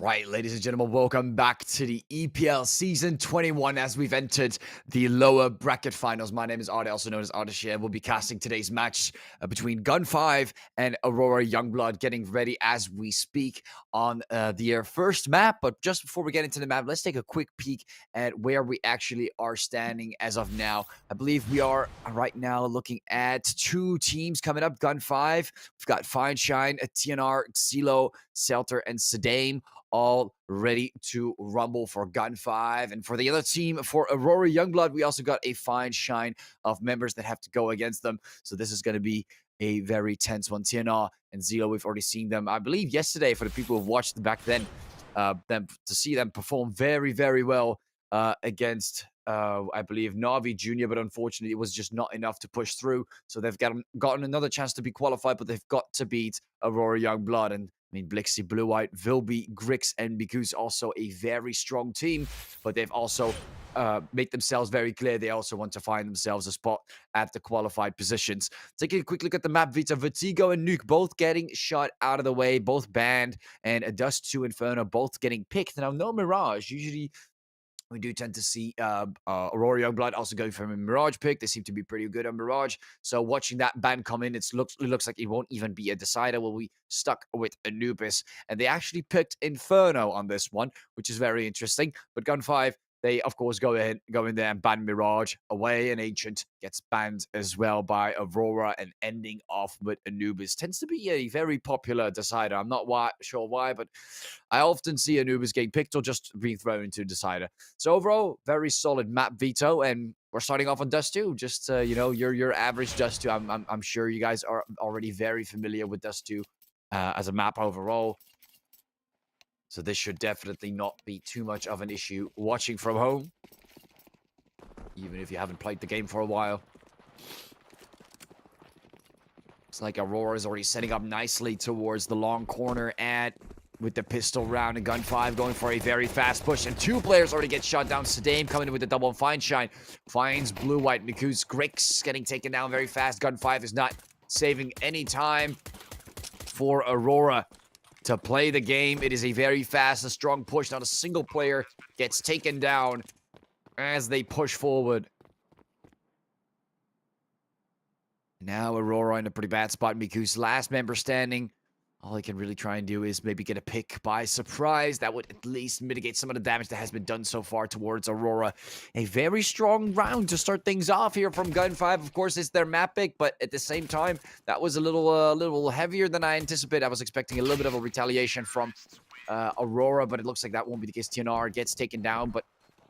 Right, ladies and gentlemen, welcome back to the EPL Season 21 as we've entered the lower bracket finals. My name is Arde, also known as Ardashir. We'll be casting today's match between GUN5 and Aurora Youngblood, getting ready as we speak on their first map. But just before we get into the map, let's take a quick peek at where we actually are standing as of now. I believe we are right now looking at two teams coming up. GUN5, we've got Fine Shine, TNR, Xilo, Selter, and Sedame, all ready to rumble for GUN5. And for the other team, for Aurora Youngblood, we also got a fine shine of members that have to go against them. So this is going to be a very tense one. TNR and Xilo, we've already seen them, I believe, yesterday, for the people who've watched back then, them to see them perform very, very well against, I believe, Navi Jr., but unfortunately, it was just not enough to push through. So they've gotten another chance to be qualified, but they've got to beat Aurora Youngblood. And I mean, Blixie, Blue White, Vilby, Grix, and Biku's also a very strong team, but they've also made themselves very clear they also want to find themselves a spot at the qualified positions. Taking a quick look at the map, Vita, Vertigo, and Nuke both getting shot out of the way, both banned, and Dust 2 Inferno both getting picked. Now, no Mirage. Usually, we do tend to see Aurora Youngblood also going from a Mirage pick. They seem to be pretty good on Mirage. So watching that ban come in, it looks like it won't even be a decider. We'll be stuck with Anubis. And they actually picked Inferno on this one, which is very interesting. But GUN5, they, of course, go in there and ban Mirage away. And Ancient gets banned as well by Aurora, and ending off with Anubis. Tends to be a very popular decider. I'm not sure why, but I often see Anubis getting picked or just being thrown into decider. So overall, very solid map, Vito. And we're starting off on Dust 2. Just, your average Dust 2. I'm sure you guys are already very familiar with Dust 2 as a map overall. So this should definitely not be too much of an issue watching from home, even if you haven't played the game for a while. Looks like Aurora is already setting up nicely towards the long corner, and with the pistol round, and GUN5 going for a very fast push, and two players already get shot down. Sedame coming in with the double Fine Shine. Finds Blue White. Miku's Grix getting taken down very fast. GUN5 is not saving any time for Aurora to play the game. It is a very fast and strong push. Not a single player gets taken down as they push forward. Now Aurora in a pretty bad spot. Miku's last member standing. All he can really try and do is maybe get a pick by surprise. That would at least mitigate some of the damage that has been done so far towards Aurora. A very strong round to start things off here from GUN5. Of course, it's their map pick, but at the same time, that was a little heavier than I anticipated. I was expecting a little bit of a retaliation from Aurora, but it looks like that won't be the case. TNR gets taken down, but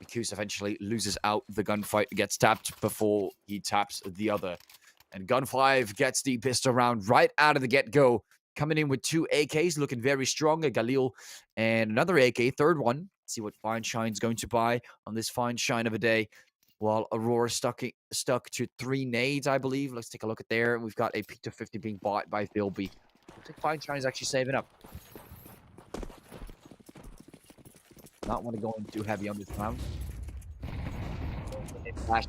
Mikus eventually loses out. The gunfight gets tapped before he taps the other. And GUN5 gets the pistol round right out of the get-go. Coming in with two AKs, looking very strong. A Galil and another AK, third one. Let's see what Fine Shine's going to buy on this Fine Shine of a day. While Aurora stuck to 3 nades, I believe. Let's take a look at there. We've got a P250 being bought by Vilby. Looks like Fine Shine is actually saving up. Not want to go in too heavy on this round.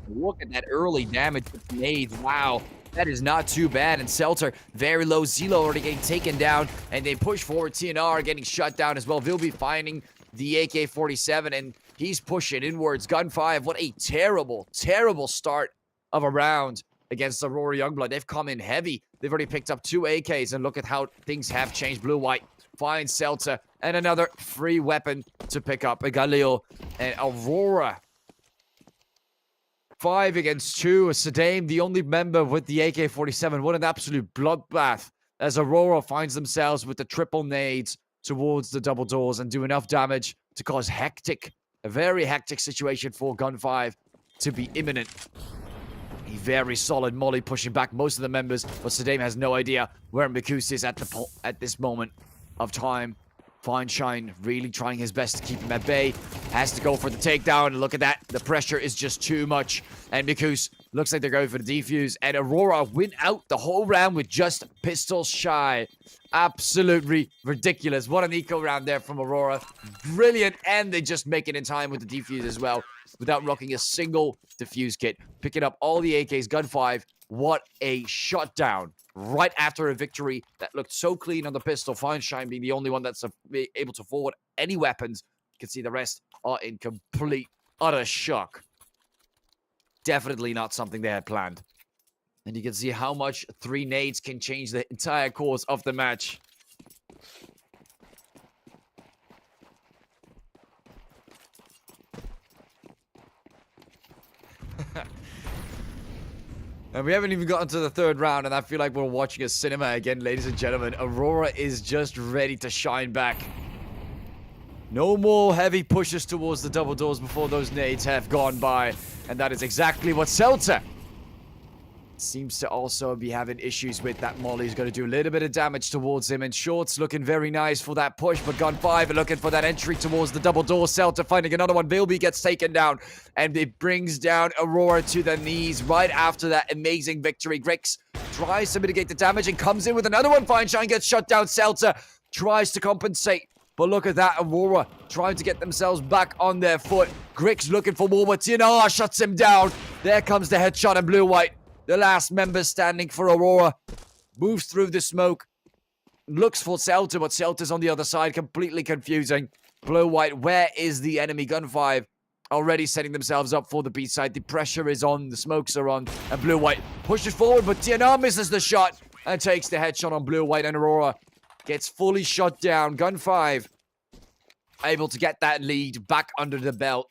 Look at that early damage with nades. Wow. That is not too bad. And Selter, very low. Xilo already getting taken down. And they push forward. TNR getting shut down as well. Vilby finding the AK-47. And he's pushing inwards. GUN5, what a terrible, terrible start of a round against Aurora Youngblood. They've come in heavy. They've already picked up 2 AKs. And look at how things have changed. Blue White finds Selter. And another free weapon to pick up. A Galil and Aurora. 5 against 2. Sedame, the only member with the AK-47. What an absolute bloodbath as Aurora finds themselves with the triple nades towards the double doors and do enough damage to cause a very hectic situation for GUN5 to be imminent. A very solid molly pushing back most of the members, but Sedame has no idea where Mikus is at this moment of time. Fine Shine really trying his best to keep him at bay. Has to go for the takedown. And look at that. The pressure is just too much. And Mikus looks like they're going for the defuse. And Aurora win out the whole round with just pistols shy. Absolutely ridiculous. What an eco round there from Aurora. Brilliant. And they just make it in time with the defuse as well, without rocking a single defuse kit. Picking up all the AKs. GUN5. What a shutdown right after a victory that looked so clean on the pistol. Feinstein being the only one that's able to forward any weapons. You can see the rest are in complete, utter shock. Definitely not something they had planned. And you can see how much 3 nades can change the entire course of the match. And we haven't even gotten to the 3rd round, and I feel like we're watching a cinema again, ladies and gentlemen. Aurora is just ready to shine back. No more heavy pushes towards the double doors before those nades have gone by. And that is exactly what Celta seems to also be having issues with. That Molly's going to do a little bit of damage towards him. And Short's looking very nice for that push. But GUN5 are looking for that entry towards the double door. Celta finding another one. Vilby gets taken down. And it brings down Aurora to the knees right after that amazing victory. Grix tries to mitigate the damage and comes in with another one. Feinstein gets shut down. Celta tries to compensate. But look at that, Aurora trying to get themselves back on their foot. Grix looking for more, but TNR shuts him down. There comes the headshot and blue-white. The last member standing for Aurora. Moves through the smoke. Looks for Celta, but Celta's on the other side. Completely confusing. Blue-white, where is the enemy? GUN5 already setting themselves up for the B side. The pressure is on. The smokes are on. And blue-white pushes forward, but TNR misses the shot and takes the headshot on blue-white, and Aurora gets fully shot down. GUN5 able to get that lead back under the belt.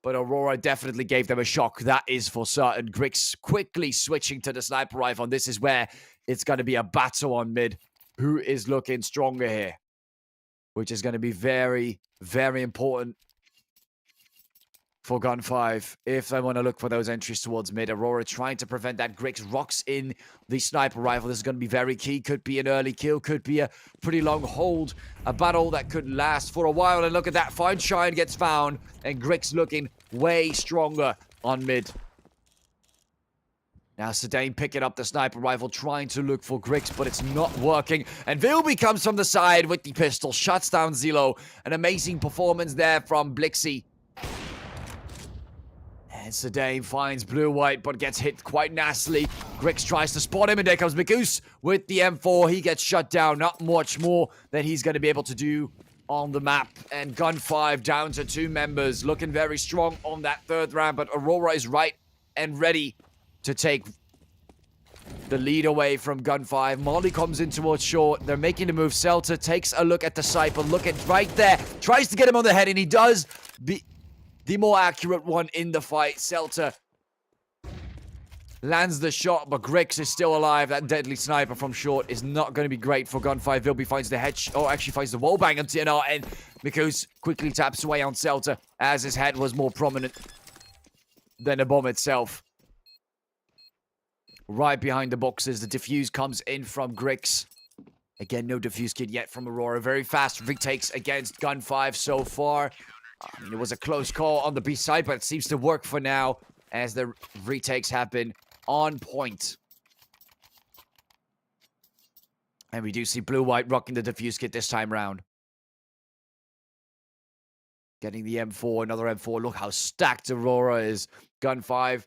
But Aurora definitely gave them a shock. That is for certain. Grix quickly switching to the sniper rifle. And this is where it's going to be a battle on mid. Who is looking stronger here? Which is going to be very, very important for GUN5 if they want to look for those entries towards mid. Aurora trying to prevent that. Grix rocks in the sniper rifle. This is going to be very key. Could be an early kill. Could be a pretty long hold. A battle that could last for a while. And look at that. Feinstein gets found. And Grix looking way stronger on mid. Now Sedain picking up the sniper rifle, trying to look for Grix, but it's not working. And Vilby comes from the side with the pistol. Shuts down Zilo. An amazing performance there from Blixie. And Sedain finds blue-white, but gets hit quite nastily. Grix tries to spot him, and there comes Magoose with the M4. He gets shut down. Not much more that he's going to be able to do on the map. And GUN5 down to 2 members. Looking very strong on that 3rd round, but Aurora is right and ready to take the lead away from GUN5. Molly comes in towards short. They're making the move. Celta takes a look at the Cypher. Look at right there. Tries to get him on the head, and he does. The more accurate one in the fight. Celta lands the shot, but Grix is still alive. That deadly sniper from short is not going to be great for GUN5. Vilby finds the head... Oh, actually finds the wall bang on TNR, and Mikus quickly taps away on Celta as his head was more prominent than the bomb itself. Right behind the boxes, the defuse comes in from Grix. Again, no defuse kit yet from Aurora. Very fast retakes against GUN5 so far. I mean, it was a close call on the B side, but it seems to work for now as the retakes have been on point. And we do see blue-white rocking the defuse kit this time round. Getting the M4, another M4. Look how stacked Aurora is. GUN5.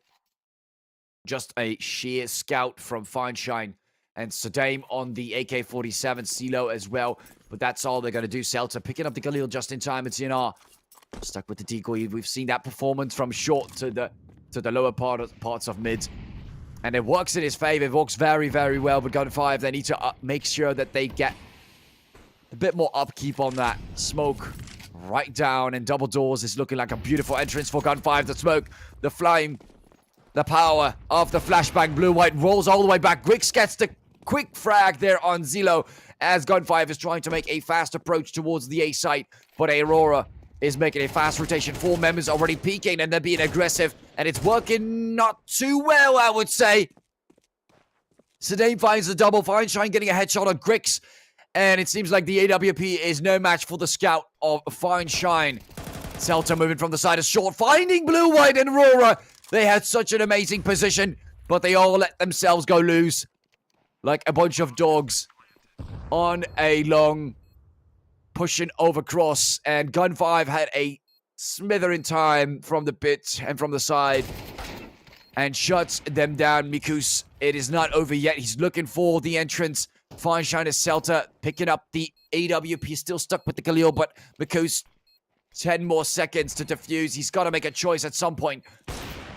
Just a sheer scout from Feinstein. And Sedain on the AK-47 CeeLo as well. But that's all they're going to do. Celta picking up the Galil just in time. It's TNR stuck with the decoy. We've seen that performance from short to the lower parts of mid. And it works in his favor. It works very, very well. But GUN5, they need to make sure that they get a bit more upkeep on that smoke. Right down. And double doors is looking like a beautiful entrance for GUN5. The smoke, the flame, the power of the flashbang. Blue-white rolls all the way back. Grix gets the quick frag there on Zilo as GUN5 is trying to make a fast approach towards the A site. But Aurora is making a fast rotation. 4 members already peeking, and they're being aggressive. And it's working not too well, I would say. Sedain finds the double. Feinstein getting a headshot on Grix. And it seems like the AWP is no match for the scout of Feinstein. Celta moving from the side of short. Finding blue-white and Aurora. They had such an amazing position, but they all let themselves go loose. Like a bunch of dogs on a long pushing over cross, and GUN5 had a smithering time from the pit and from the side. and shuts them down. Mikus, it is not over yet. He's looking for the entrance. Feinstein is Celta picking up the AWP, still stuck with the Khalil, but Mikus, 10 more seconds to defuse. He's got to make a choice at some point.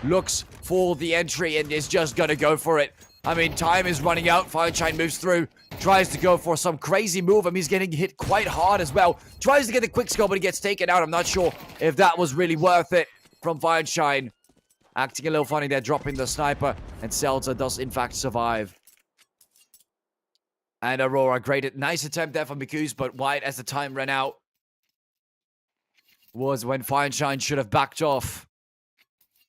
Looks for the entry and is just going to go for it. I mean, time is running out. Feinstein moves through, tries to go for some crazy move. I mean, he's getting hit quite hard as well. Tries to get the quick scope, but he gets taken out. I'm not sure if that was really worth it from Feinstein. Acting a little funny there, dropping the sniper, and Celta does in fact survive. And Aurora, great, nice attempt there from Mikus, but wide as the time ran out was when Feinstein should have backed off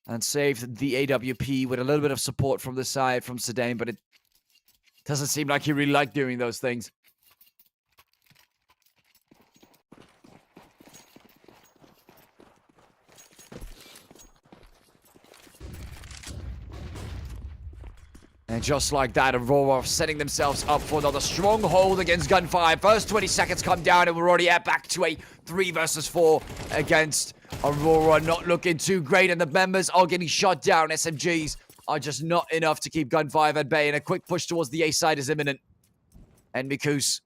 and saved the AWP with a little bit of support from the side from Sedan, but it doesn't seem like he really liked doing those things. And just like that, Aurora setting themselves up for another stronghold against GUN5. First 20 seconds come down, and we're already back to a 3 versus 4 against Aurora. Not looking too great, and the members are getting shot down. SMGs are just not enough to keep GUN5 at bay, and a quick push towards the A side is imminent. And Mikus,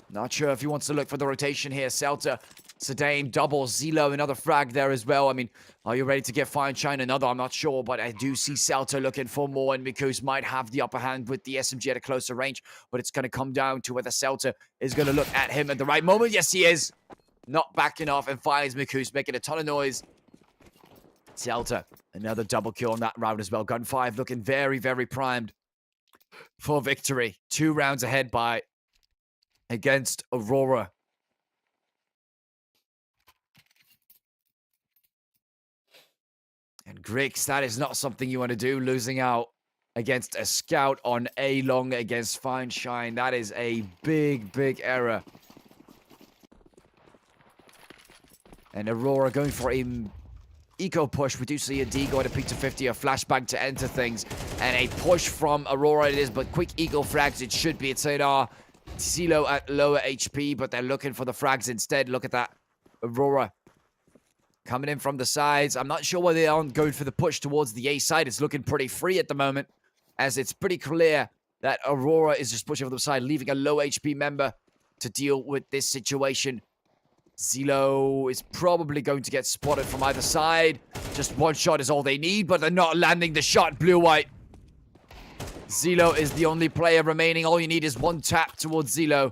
not sure if he wants to look for the rotation here. Celta, Sedan, double, Zilo, another frag there as well. I mean, are you ready to get Feinstein another? I'm not sure, but I do see Celta looking for more, and Mikus might have the upper hand with the SMG at a closer range, but it's going to come down to whether Celta is going to look at him at the right moment. Yes, he is. Not backing off and finds Mikus, making a ton of noise. Celta, another double kill on that round as well. GUN5 looking very, very primed for victory. 2 rounds ahead against Aurora. And Grix, that is not something you want to do, losing out against a scout on A long against Feinstein. That is a big, big error. And Aurora going for an eco push. We do see a D going to peak to 50, a flashbang to enter things. And a push from Aurora it is, but quick eco frags it should be. It's Sadar. Silo at lower HP, but they're looking for the frags instead. Look at that. Aurora coming in from the sides. I'm not sure why they aren't going for the push towards the A side. It's looking pretty free at the moment, as it's pretty clear that Aurora is just pushing from the side, leaving a low HP member to deal with this situation. Zilo is probably going to get spotted from either side. Just one shot is all they need, but they're not landing the shot. Blue-white. Zilo is the only player remaining. All you need is one tap towards Zilo.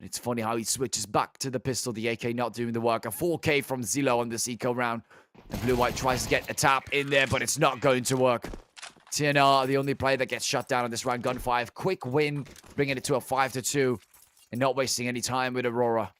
It's funny how he switches back to the pistol, the AK not doing the work. A 4K from Zilo on this eco round. And Blue-White tries to get a tap in there, but it's not going to work. TNR, the only player that gets shut down on this round. GUN5, quick win, bringing it to a 5-2. And not wasting any time with Aurora.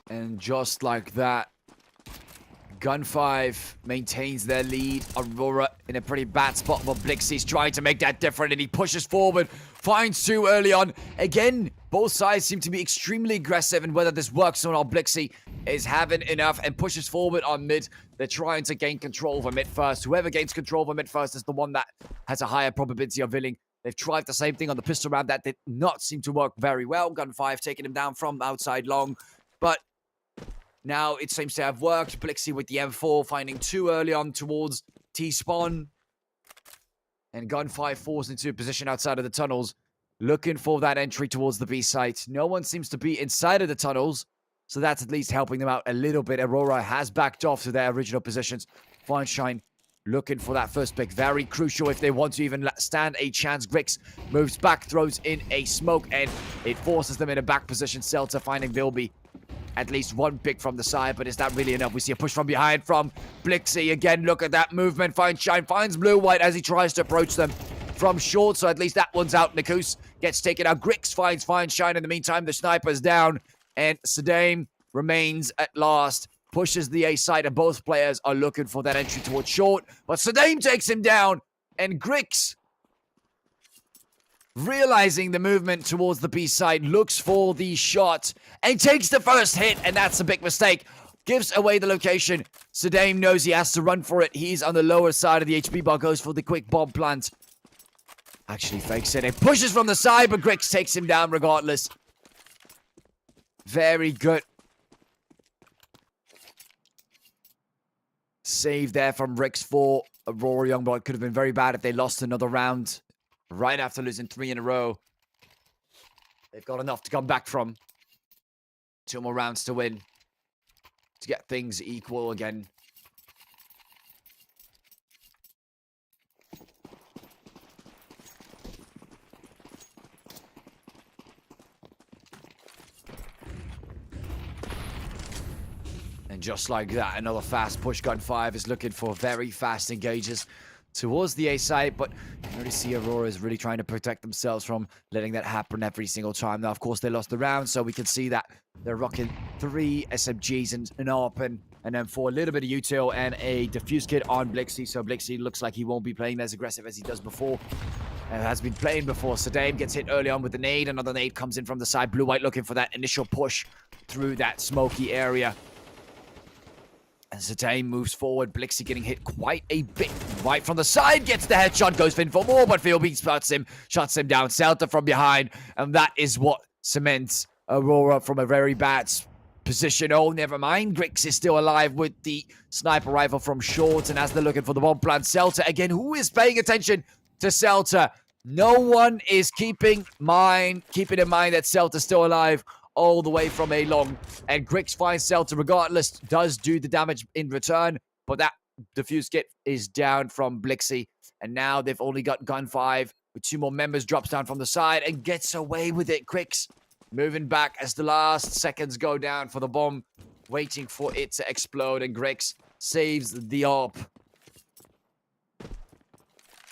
And just like that, GUN5 maintains their lead. Aurora in a pretty bad spot, but Blixie's trying to make that different, and he pushes forward, finds 2 early on. Again, both sides seem to be extremely aggressive, and whether this works or not, Blixie is having enough and pushes forward on mid. They're trying to gain control over mid first. Whoever gains control over mid first is the one that has a higher probability of winning. They've tried the same thing on the pistol round. That did not seem to work very well. GUN5 taking him down from outside long, but now it seems to have worked. Blixie with the M4, finding 2 early on towards T-spawn. And GUN5 falls into a position outside of the tunnels, looking for that entry towards the B site. No one seems to be inside of the tunnels, so that's at least helping them out a little bit. Aurora has backed off to their original positions. Feinstein looking for that first pick. Very crucial if they want to even stand a chance. Grix moves back, throws in a smoke, and it forces them in a back position. Celta finding Vilby. At least one pick from the side, but is that really enough? We see a push from behind from Blixie. Again, look at that movement. Feinstein finds Blue-White as he tries to approach them from short, so at least that one's out. Nikus gets taken out. Grix finds Feinstein. In the meantime, the sniper's down, and Sedan remains at last. Pushes the A side, and both players are looking for that entry towards short, but Sedan takes him down, and Grix realizing the movement towards the B side, looks for the shot and takes the first hit, and that's a big mistake. Gives away the location. Sadame knows he has to run for it. He's on the lower side of the HP bar, goes for the quick bomb plant. Actually fakes it and pushes from the side, but Grix takes him down regardless. Very good save there from Rix for Aurora Youngblood. Could have been very bad if they lost another round right after losing 3 in a row. They've got enough to come back from. 2 more rounds to win to get things equal again. And just like that, another fast push. GUN5 is looking for very fast engages towards the A side, but you already see Aurora is really trying to protect themselves from letting that happen every single time. Now, of course, they lost the round, so we can see that they're rocking 3 SMGs and an ARPN, and then for a little bit of util and a diffuse kit on Blixie. So Blixie looks like he won't be playing as aggressive as he does before. And has been playing before. Sadame gets hit early on with the nade. Another nade comes in from the side. Blue-white looking for that initial push through that smoky area. And Sadame moves forward. Blixie getting hit quite a bit. Right from the side, gets the headshot, goes in for more, but Philby spots him, shuts him down. Celta from behind, and that is what cements Aurora from a very bad position. Oh, never mind. Grix is still alive with the sniper rifle from short, and as they're looking for the bomb plant, Celta again. Who is paying attention to Celta? No one is keeping in mind that Celta's still alive all the way from A long. And Grix finds Celta regardless, does do the damage in return, but that diffuse kit is down from Blixie. And now they've only got GUN5 with 2 more members, drops down from the side and gets away with it. Grix moving back as the last seconds go down for the bomb, waiting for it to explode, and Grix saves the ARP.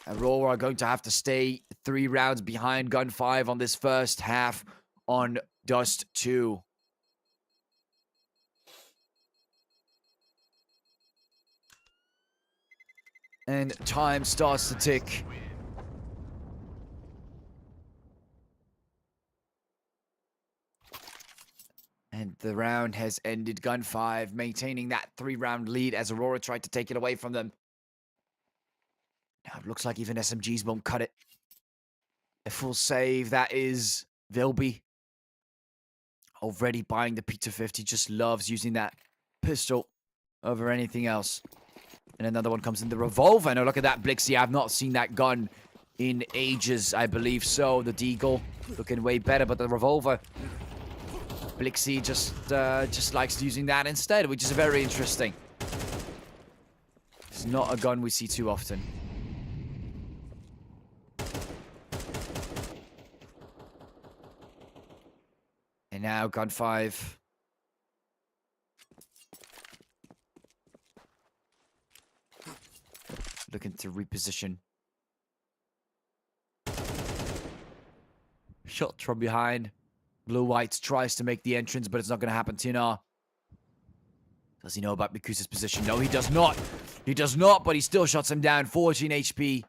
Aurora are going to have to stay 3 rounds behind GUN5 on this first half on Dust 2. And time starts to tick. And the round has ended. GUN5 maintaining that 3-round lead as Aurora tried to take it away from them. Now it looks like even SMGs won't cut it. A full save, that is Vilby. Already buying the P250, just loves using that pistol over anything else. And another one comes in, the revolver. Now look at that, Blixie. I've not seen that gun in ages, I believe so. The Deagle looking way better, but the revolver, Blixie just likes using that instead, which is very interesting. It's not a gun we see too often. And now GUN5. Looking to reposition. Shot from behind. Blue-white tries to make the entrance, but it's not going to happen. TNR. Does he know about Mikusa's position? No, he does not. He does not, but he still shuts him down. 14 HP.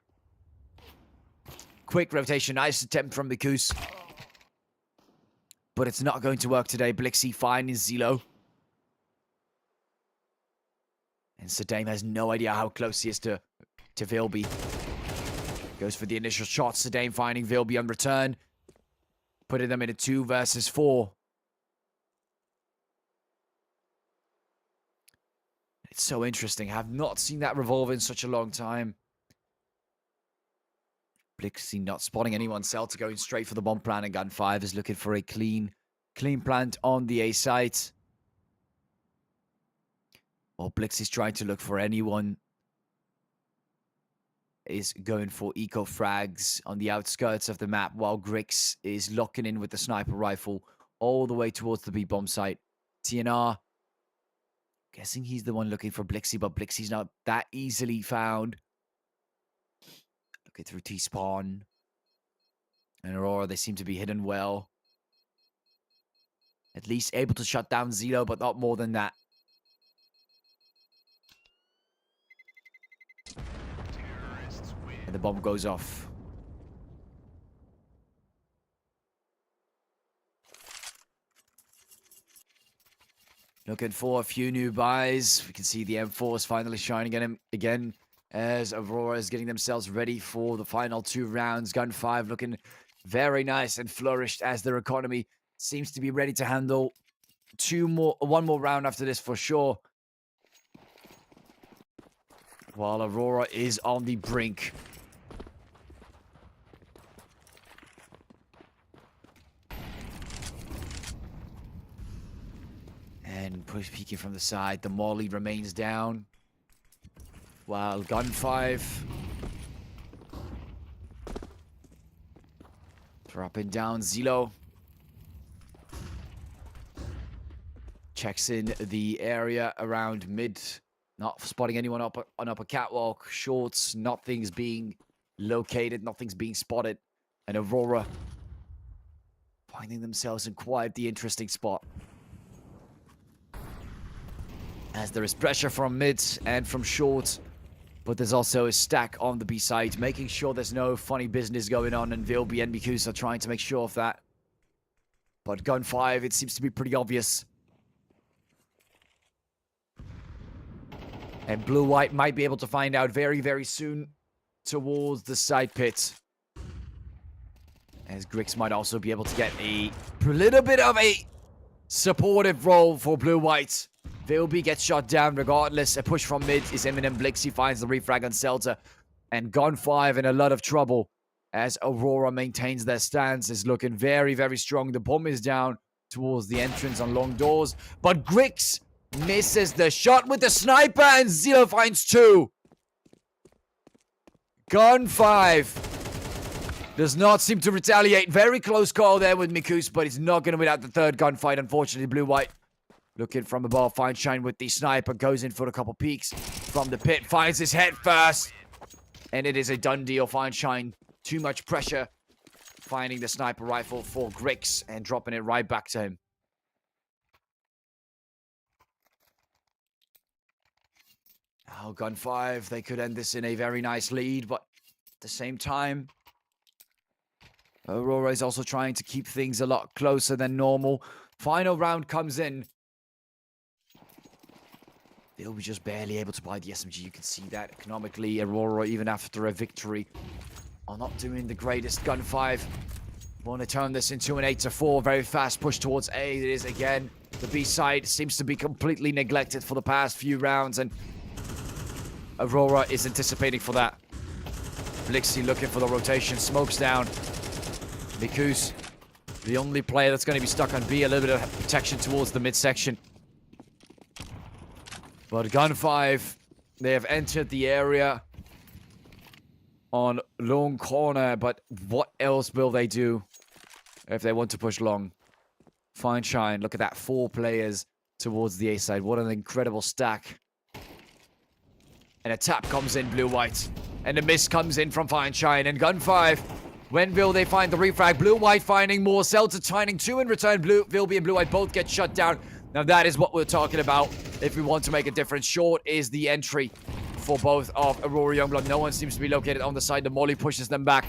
Quick rotation. Nice attempt from Mikus. But it's not going to work today. Blixie finding Zelo. And Sadame has no idea how close he is to Vilby. Goes for the initial shot. Sadame finding Vilby on return. Putting them in a 2 versus 4. It's so interesting. I have not seen that revolver in such a long time. Blixie not spotting anyone. Celta going straight for the bomb plant, and GUN5 is looking for a clean plant on the A site. While Blixie's trying to look for anyone. Is going for eco frags on the outskirts of the map, while Grix is locking in with the sniper rifle all the way towards the B bomb site. TNR, guessing he's the one looking for Blixie, but Blixie's not that easily found. Looking through T-spawn. And Aurora, they seem to be hidden well. At least able to shut down Zelo, but not more than that. And the bomb goes off. Looking for a few new buys. We can see the M4 is finally shining at him again as Aurora is getting themselves ready for the final 2 rounds. GUN5 looking very nice and flourished as their economy seems to be ready to handle one more round after this for sure. While Aurora is on the brink. And push peeking from the side. The molly remains down. While GUN5 dropping down Zilo. Checks in the area around mid. Not spotting anyone up on upper catwalk. Shorts, nothing's being located. Nothing's being spotted. And Aurora finding themselves in quite the interesting spot. As there is pressure from mid and from short. But there's also a stack on the B side, making sure there's no funny business going on, and Vilby and Mikus are trying to make sure of that. But GUN5, it seems to be pretty obvious. And Blue-White might be able to find out very, very soon towards the side pit. As Grix might also be able to get a little bit of a supportive role for Blue-White. Vilby gets shot down regardless. A push from mid is imminent. Blixie finds the refrag on Celta. And GUN5 in a lot of trouble as Aurora maintains their stance. Is looking very, very strong. The bomb is down towards the entrance on long doors. But Grix misses the shot with the sniper and Zero finds 2. GUN5 does not seem to retaliate. Very close call there with Mikus, but he's not going to win out the third gunfight, unfortunately. Blue-White looking from above. Fine Shine with the sniper. Goes in for a couple peeks from the pit. Finds his head first. And it is a done deal. Fine Shine. Too much pressure. Finding the sniper rifle for Grix and dropping it right back to him. Oh, GUN5. They could end this in a very nice lead, but at the same time, Aurora is also trying to keep things a lot closer than normal. Final round comes in. They'll be just barely able to buy the SMG. You can see that economically. Aurora, even after a victory, are not doing the greatest. GUN5 want to turn this into an 8-4. Very fast push towards A. It is again. The B side seems to be completely neglected for the past few rounds, and Aurora is anticipating for that. Blixie looking for the rotation. Smokes down. Mikus, the only player that's going to be stuck on B. A little bit of protection towards the midsection. But GUN5, they have entered the area on long corner. But what else will they do if they want to push long? Fine Shine. Look at that. 4 players towards the A side. What an incredible stack. And a tap comes in, Blue-White. And a miss comes in from Fine Shine. And GUN5, when will they find the refrag? Blue-White finding more. Celta finding 2 in return. Vilby and Blue-White both get shut down. Now that is what we're talking about if we want to make a difference. Short is the entry for both of Aurora Youngblood. No one seems to be located on the side. The molly pushes them back.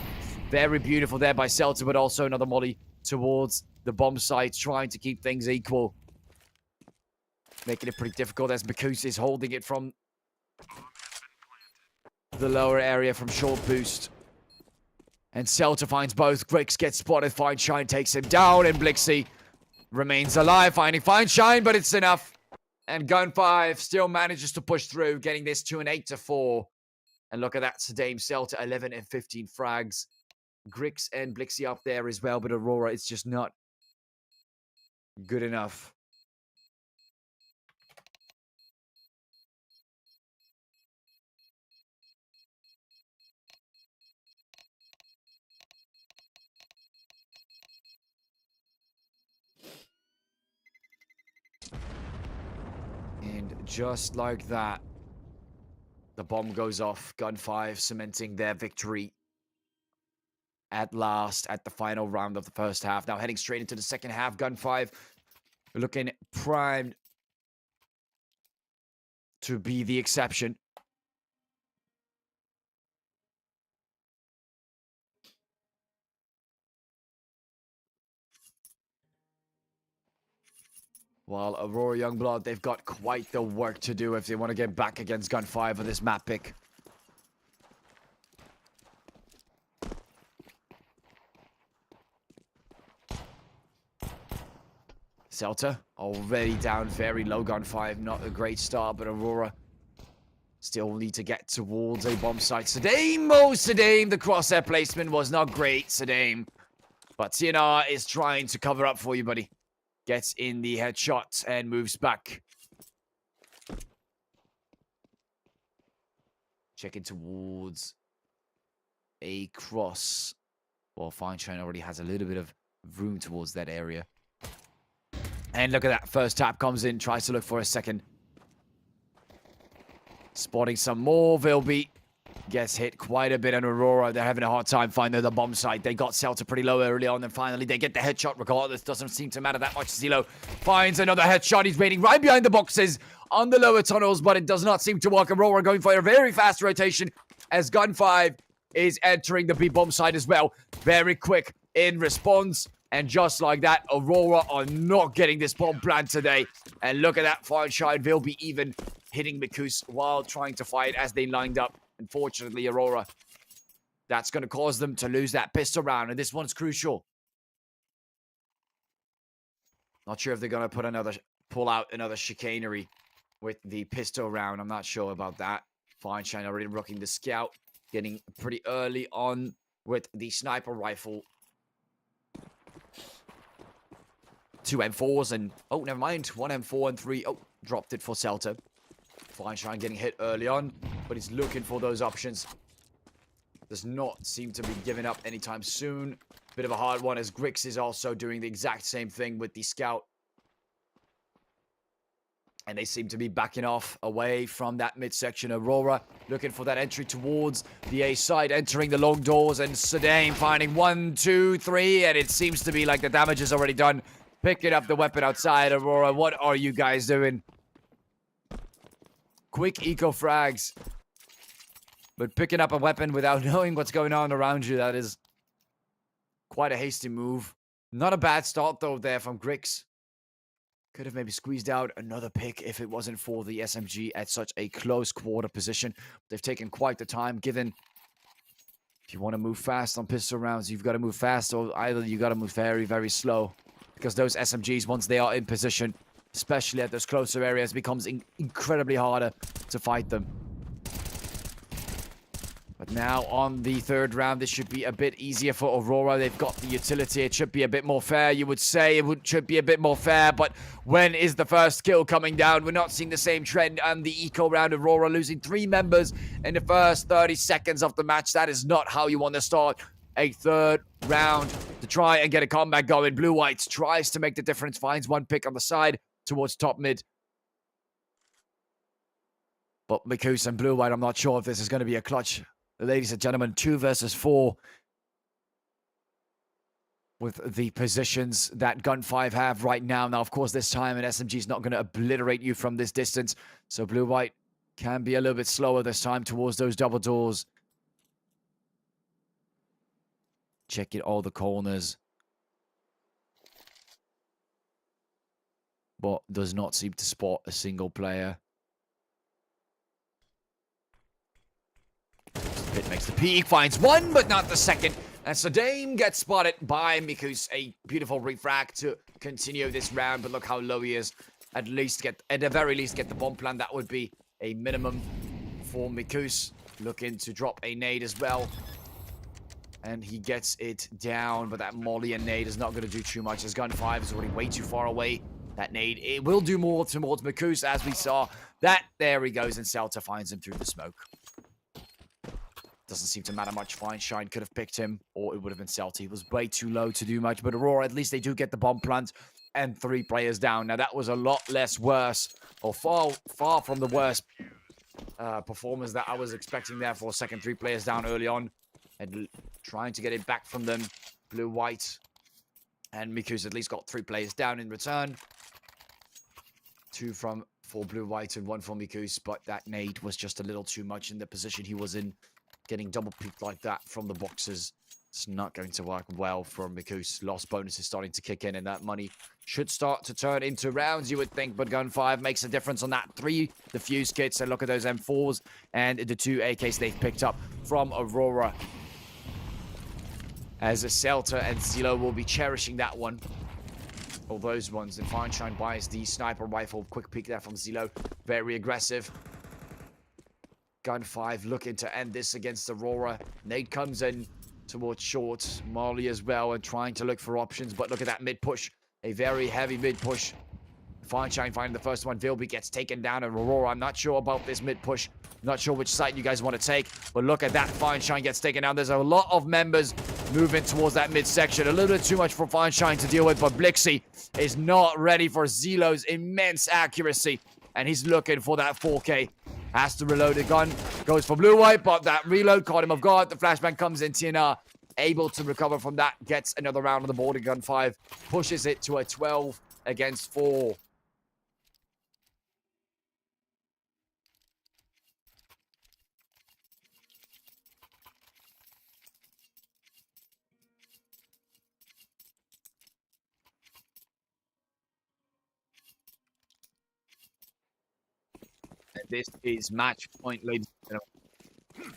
Very beautiful there by Celta, but also another molly towards the bomb site, trying to keep things equal. Making it pretty difficult as Mikus is holding it from the lower area from short boost. And Celta finds both. Grix gets spotted. Fine Shine takes him down, and Blixie remains alive, finding Fine Shine, but it's enough. And GUN5 still manages to push through, getting this to an 8-4. And look at that, Dame Celta, 11 and 15 frags. Grix and Blixie up there as well, but Aurora is just not good enough. And just like that, the bomb goes off. GUN5 cementing their victory at last at the final round of the first half. Now heading straight into the second half. GUN5 looking primed to be the exception. While Aurora Youngblood, they've got quite the work to do if they want to get back against GUN5 with this map pick. Celta already down very low. GUN5, not a great start, but Aurora still need to get towards a bomb site. Sadame, oh Sadame, the crosshair placement was not great, Sadame. But TNR is trying to cover up for you, buddy. Gets in the headshot and moves back. Checking towards a cross. Well, Feinstein already has a little bit of room towards that area. And look at that. First tap comes in. Tries to look for a second. Spotting some more. Vilby gets hit quite a bit on Aurora. They're having a hard time finding the bomb site. They got Celta pretty low early on. And finally, they get the headshot regardless. Doesn't seem to matter that much. Zilo finds another headshot. He's waiting right behind the boxes on the lower tunnels. But it does not seem to work. Aurora going for a very fast rotation as GUN5 is entering the B bomb site as well. Very quick in response. And just like that, Aurora are not getting this bomb plant today. And look at that, Feinstein will be even hitting Mikus while trying to fight as they lined up. Unfortunately, Aurora, that's going to cause them to lose that pistol round. And this one's crucial. Not sure if they're going to pull out another chicanery with the pistol round. I'm not sure about that. Feinstein already rocking the scout. Getting pretty early on with the sniper rifle. 2 M4s and... Oh, never mind. 1 M4 and 3. Oh, dropped it for Celta. Feinstein getting hit early on, but he's looking for those options. Does not seem to be giving up anytime soon. Bit of a hard one as Grix is also doing the exact same thing with the scout. And they seem to be backing off away from that midsection. Aurora looking for that entry towards the A side, entering the long doors, and Sadame finding 1, 2, 3, and it seems to be like the damage is already done. Picking up the weapon outside. Aurora, what are you guys doing? Quick eco frags. But picking up a weapon without knowing what's going on around you, that is quite a hasty move. Not a bad start, though, there from Grix. Could have maybe squeezed out another pick if it wasn't for the SMG at such a close quarter position. They've taken quite the time, given if you want to move fast on pistol rounds, you've got to move fast, or either you got to move very, very slow. Because those SMGs, once they are in position, especially at those closer areas, becomes incredibly harder to fight them. But now on the third round, this should be a bit easier for Aurora. They've got the utility. It should be a bit more fair. You would say should be a bit more fair, but when is the first kill coming down? We're not seeing the same trend on the eco round. Aurora losing 3 members in the first 30 seconds of the match. That is not how you want to start a third round to try and get a comeback going. Blue-White tries to make the difference, finds one pick on the side towards top mid. But Mikus and Blue-White, I'm not sure if this is going to be a clutch. Ladies and gentlemen, 2 versus 4 with the positions that GUN5 have right now. Now, of course, this time an SMG is not going to obliterate you from this distance. So Blue-White can be a little bit slower this time towards those double doors. Checking all the corners. But does not seem to spot a single player. Pit makes the peek, finds one, but not the second. And Sadame gets spotted by Mikus. A beautiful refrag to continue this round, but look how low he is. At the very least, get the bomb plant. That would be a minimum for Mikus. Looking to drop a nade as well. And he gets it down, but that molly and nade is not going to do too much as GUN5 is already way too far away. That nade, it will do more towards Mikus as we saw. That, there he goes, and Celta finds him through the smoke. Doesn't seem to matter much. Feinstein could have picked him, or it would have been Celta. He was way too low to do much, but Aurora, at least they do get the bomb plant and 3 players down. Now, that was a lot less worse, or far from the worst performance that I was expecting there for a second. 3 players down early on. And trying to get it back from them. Blue-White and Mikus at least got 3 players down in return. 2 for Blue-White and 1 for Mikus. But that nade was just a little too much in the position he was in. Getting double peeked like that from the boxes. It's not going to work well for Mikus. Loss bonus is starting to kick in, and that money should start to turn into rounds, you would think. But GUN5 makes a difference on that. 3 defuse kits, and look at those M4s and the 2 AKs they've picked up from Aurora. As a Celta and Zilo will be cherishing that one. All those ones. And Feinstein buys the sniper rifle. Quick peek there from Zilo. Very aggressive. GUN5 looking to end this against Aurora. Nate comes in towards short. Marley as well, and trying to look for options. But look at that mid push. A very heavy mid push. Feinstein finding the first one. Vilby gets taken down, and Aurora, I'm not sure about this mid push. Not sure which side you guys want to take, but look at that. Feinstein gets taken down. There's a lot of members moving towards that midsection. A little bit too much for Feinstein to deal with, but Blixie is not ready for Zilo's immense accuracy, and he's looking for that 4K. Has to reload the gun. Goes for blue-white, but that reload caught him off guard. The flashbang comes in. TNR able to recover from that. Gets another round on the board. GUN5 pushes it to a 12 against 4. This is match point, ladies and gentlemen.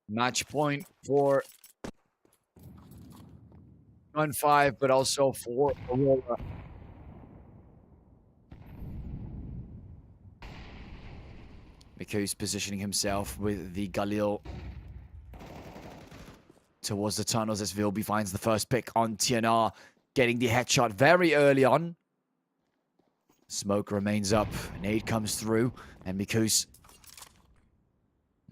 Match point for GUN5, but also for Aurora. Miku's positioning himself with the Galil towards the tunnels as Vilby finds the first pick on TNR, getting the headshot very early on. Smoke remains up. Nade comes through, and Miku's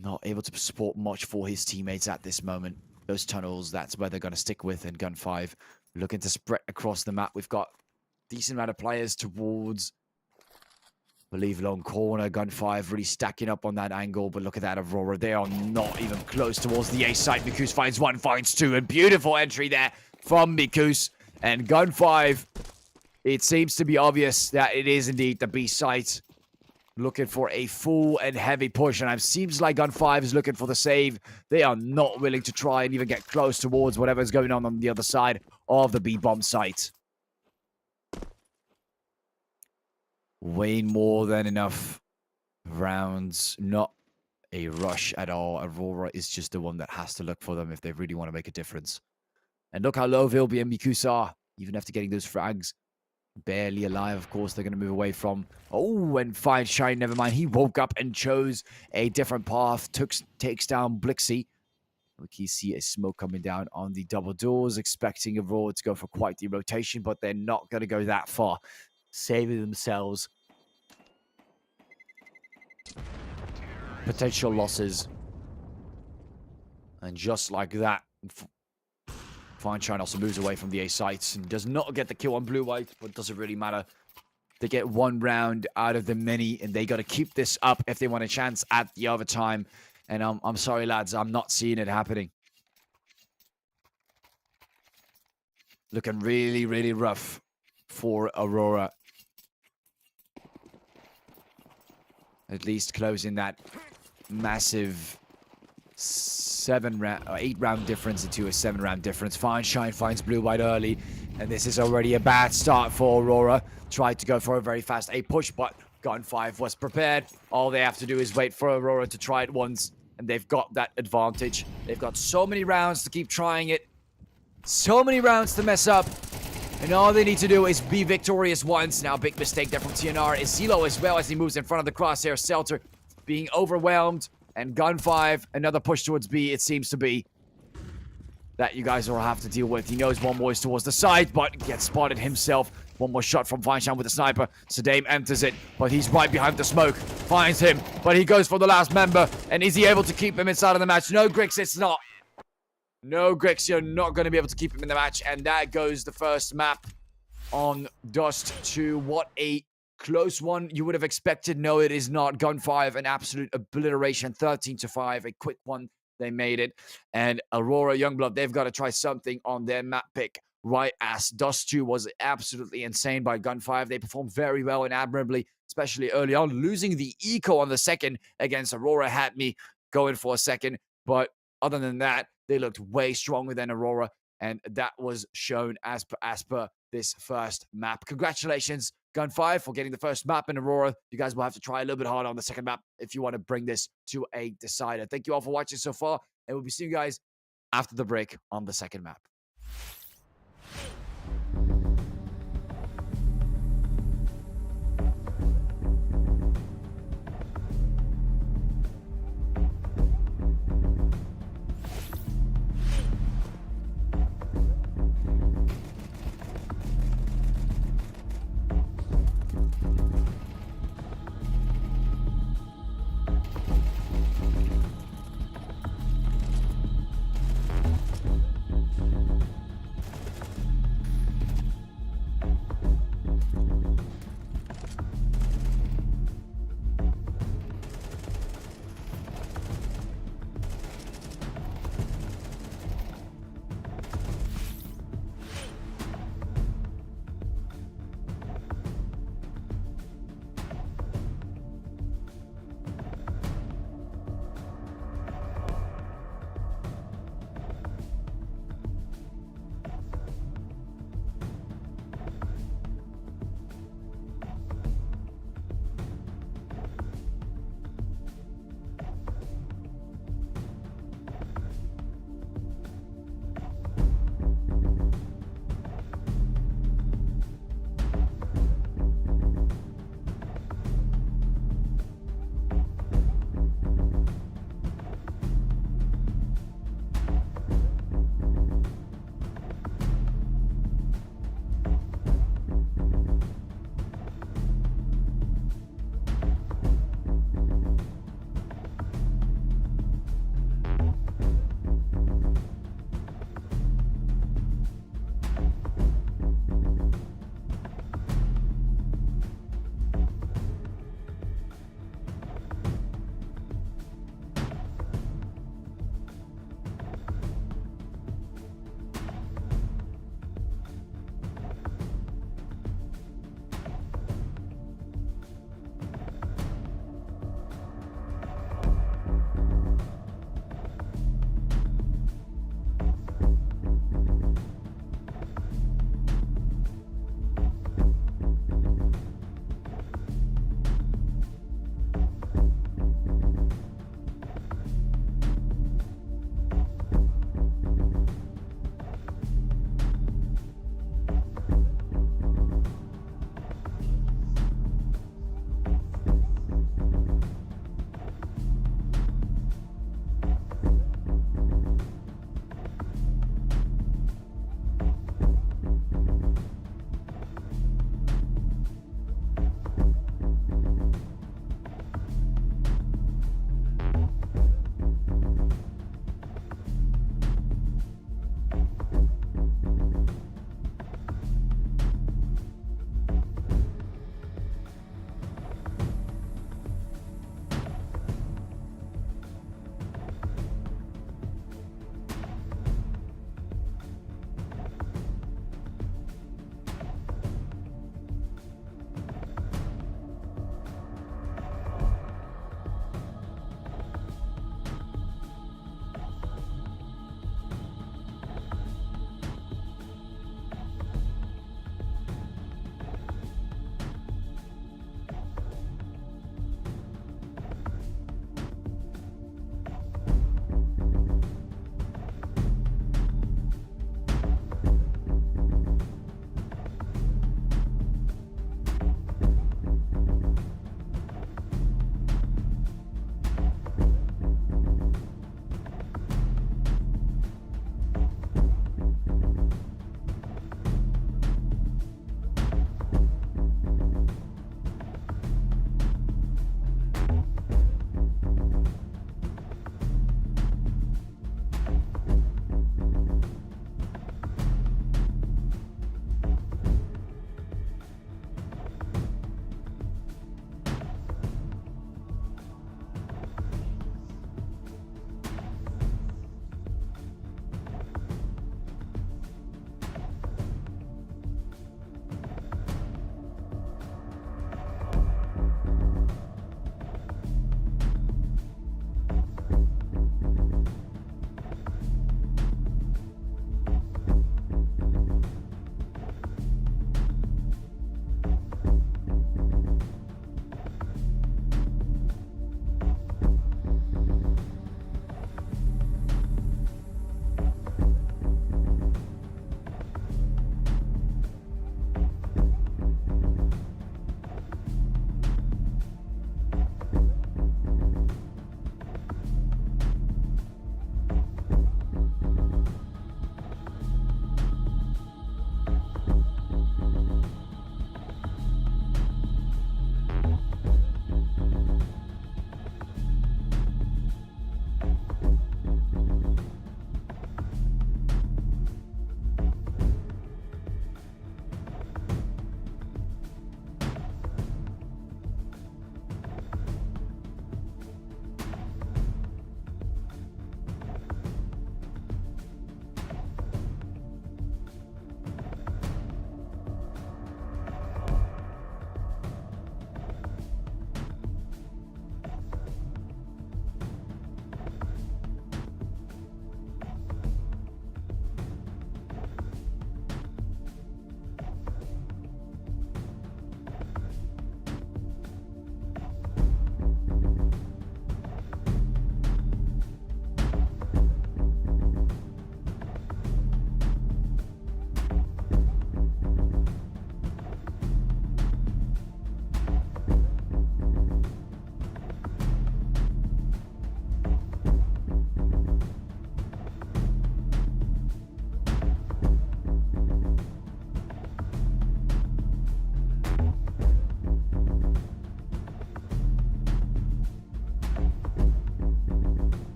not able to support much for his teammates at this moment. Those tunnels, that's where they're going to stick with, and GUN5 looking to spread across the map. We've got a decent amount of players towards, I believe, long corner. GUN5 really stacking up on that angle, but look at that Aurora. They are not even close towards the A site. Mikus finds 1, finds 2, and beautiful entry there from Mikus. And GUN5, it seems to be obvious that it is indeed the B site. Looking for a full and heavy push, and it seems like GUN5 is looking for the save. They are not willing to try and even get close towards whatever's going on the other side of the B-bomb site. Way more than enough rounds. Not a rush at all. Aurora is just the one that has to look for them if they really want to make a difference. And look how low Vilby and Mikus are, even after getting those frags. Barely alive, of course, they're going to move away from... Oh, and Feinstein, never mind. He woke up and chose a different path. Takes down Blixie. We can see a smoke coming down on the double doors, expecting Aurora to go for quite the rotation, but they're not going to go that far. Saving themselves potential losses. And just like that, Feinstein also moves away from the A sites and does not get the kill on blue-white, but it doesn't really matter. They get 1 round out of the many, and they got to keep this up if they want a chance at the overtime. And I'm sorry, lads, I'm not seeing it happening. Looking really, really rough for Aurora. At least closing that massive 8-round difference into a 7-round difference. Feinstein finds blue-white early, and this is already a bad start for Aurora. Tried to go for a very fast A push, but GUN5 was prepared. All they have to do is wait for Aurora to try it once, and they've got that advantage. They've got so many rounds to keep trying it, so many rounds to mess up, and all they need to do is be victorious once. Now, big mistake there from TNR. Is Zilo as well as he moves in front of the crosshair. Celter being overwhelmed. And GUN5, another push towards B, it seems to be. That you guys will have to deal with. He knows one more is towards the side, but gets spotted himself. One more shot from Feinstein with the sniper. Sadame enters it, but he's right behind the smoke. Finds him, but he goes for the last member. And is he able to keep him inside of the match? No, Grix, it's not. No, Grix, you're not going to be able to keep him in the match. And that goes the first map on Dust 2. What a close one you would have expected. No, it is not. GUN5, an absolute obliteration. 13-5, a quick one. They made it. And Aurora Youngblood, they've got to try something on their map pick. Right as Dust 2 was absolutely insane by GUN5. They performed very well and admirably, especially early on. Losing the eco on the second against Aurora had me going for a second. But other than that, they looked way stronger than Aurora, and that was shown as per this first map. Congratulations, GUN5, for getting the first map in Aurora. You guys will have to try a little bit harder on the second map if you want to bring this to a decider. Thank you all for watching so far, and we'll be seeing you guys after the break on the second map.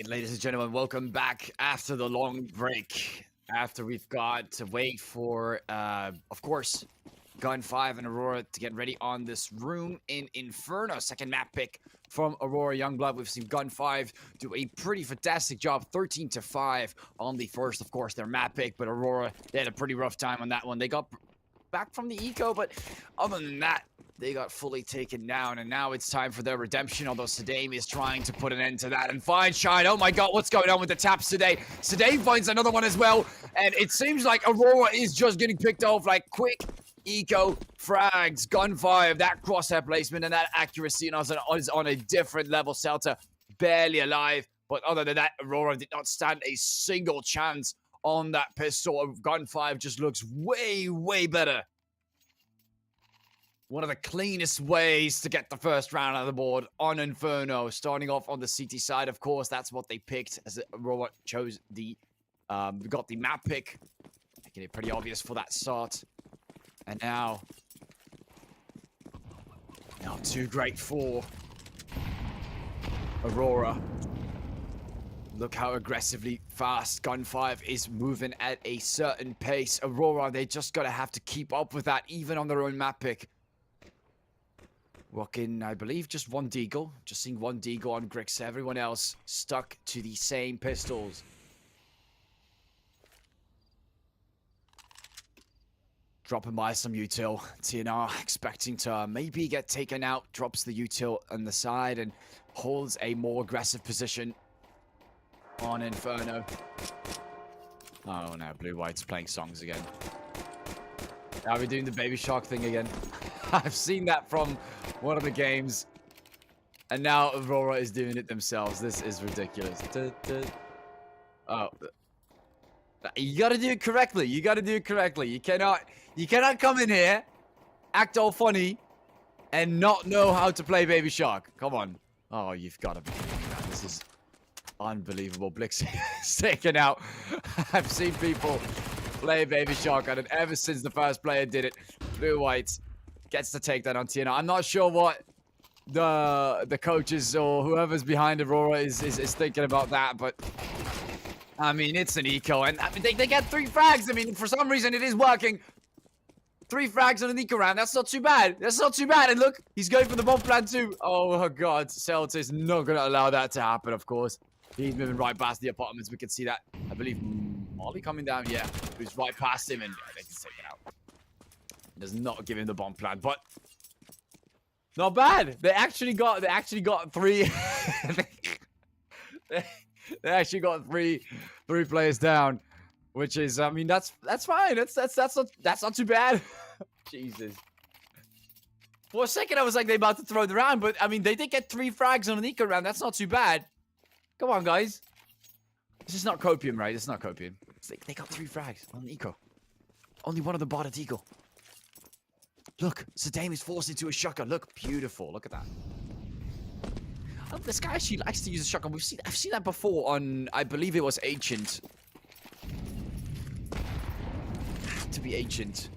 right, ladies and gentlemen, welcome back after the long break. After we've got to wait for, of course, GUN5 and Aurora to get ready on this room in Inferno. Second map pick from Aurora Youngblood. We've seen GUN5 do a pretty fantastic job, 13-5 on the first, of course, their map pick. But Aurora, they had a pretty rough time on that one. They got back from the eco, but other than that, they got fully taken down, and now it's time for their redemption, although Sadame is trying to put an end to that and find Shine. Oh my god, what's going on with the taps today? Sadame finds another one as well, and it seems like Aurora is just getting picked off like quick eco frags. GUN5, that crosshair placement and that accuracy is on a different level. Celta barely alive, but other than that, Aurora did not stand a single chance on that pistol. GUN5 just looks way, way better. One of the cleanest ways to get the first round on the board on Inferno. Starting off on the CT side, of course, that's what they picked as Aurora chose the, got the map pick. Making it pretty obvious for that start. And now too great for Aurora. Look how aggressively fast GUN5 is moving at a certain pace. Aurora, they just gotta have to keep up with that, even on their own map pick. Rocking, I believe, just one deagle. Just seeing one deagle on Grix. Everyone else stuck to the same pistols. Dropping by some util. TNR expecting to maybe get taken out. Drops the util on the side and holds a more aggressive position on Inferno. Oh no, Blue-White's playing songs again. Are we doing the Baby Shark thing again? I've seen that from one of the games. And now Aurora is doing it themselves. This is ridiculous. Oh. You gotta do it correctly. You gotta do it correctly. You cannot come in here, act all funny, and not know how to play Baby Shark. Come on. Oh, you've gotta be kidding me, man. This is unbelievable. Blix is taken out. I've seen people play Baby Shark, and ever since the first player did it, Blue-White gets to take that on TNR. I'm not sure what the coaches or whoever's behind Aurora is thinking about that, but I mean, it's an eco, and I mean, they get 3 frags. I mean, for some reason, it is working. 3 frags on an eco round. That's not too bad. That's not too bad. And look, he's going for the bomb plan too. Oh, God. Celta is not going to allow that to happen, of course. He's moving right past the apartments. We can see that. I believe Molly coming down. Yeah, who's right past him, and they can take it out. Does not give him the bomb plan, but not bad. They actually got 3. They actually got three players down, which is, I mean, that's fine. That's not too bad. Jesus. For a second, I was like, they about to throw the round, but I mean, they did get 3 frags on an eco round. That's not too bad. Come on, guys. This is not copium, right? It's not copium. It's like they got 3 frags on an eco. Only one of them bought a deagle. Look, Sadame is forced into a shotgun. Look, beautiful. Look at that. Oh, this guy actually likes to use a shotgun. I've seen that before on, I believe it was Ancient. Had to be Ancient.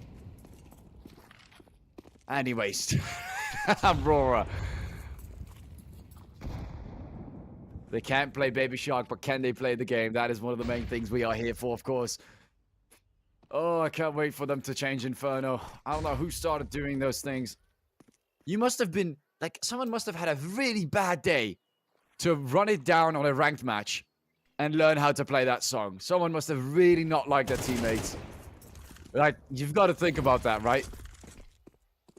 Anyways, Aurora. They can't play Baby Shark, but can they play the game? That is one of the main things we are here for, of course. Oh, I can't wait for them to change Inferno. I don't know who started doing those things. You must have been, like, someone must have had a really bad day to run it down on a ranked match and learn how to play that song. Someone must have really not liked their teammates. Like, you've got to think about that, right?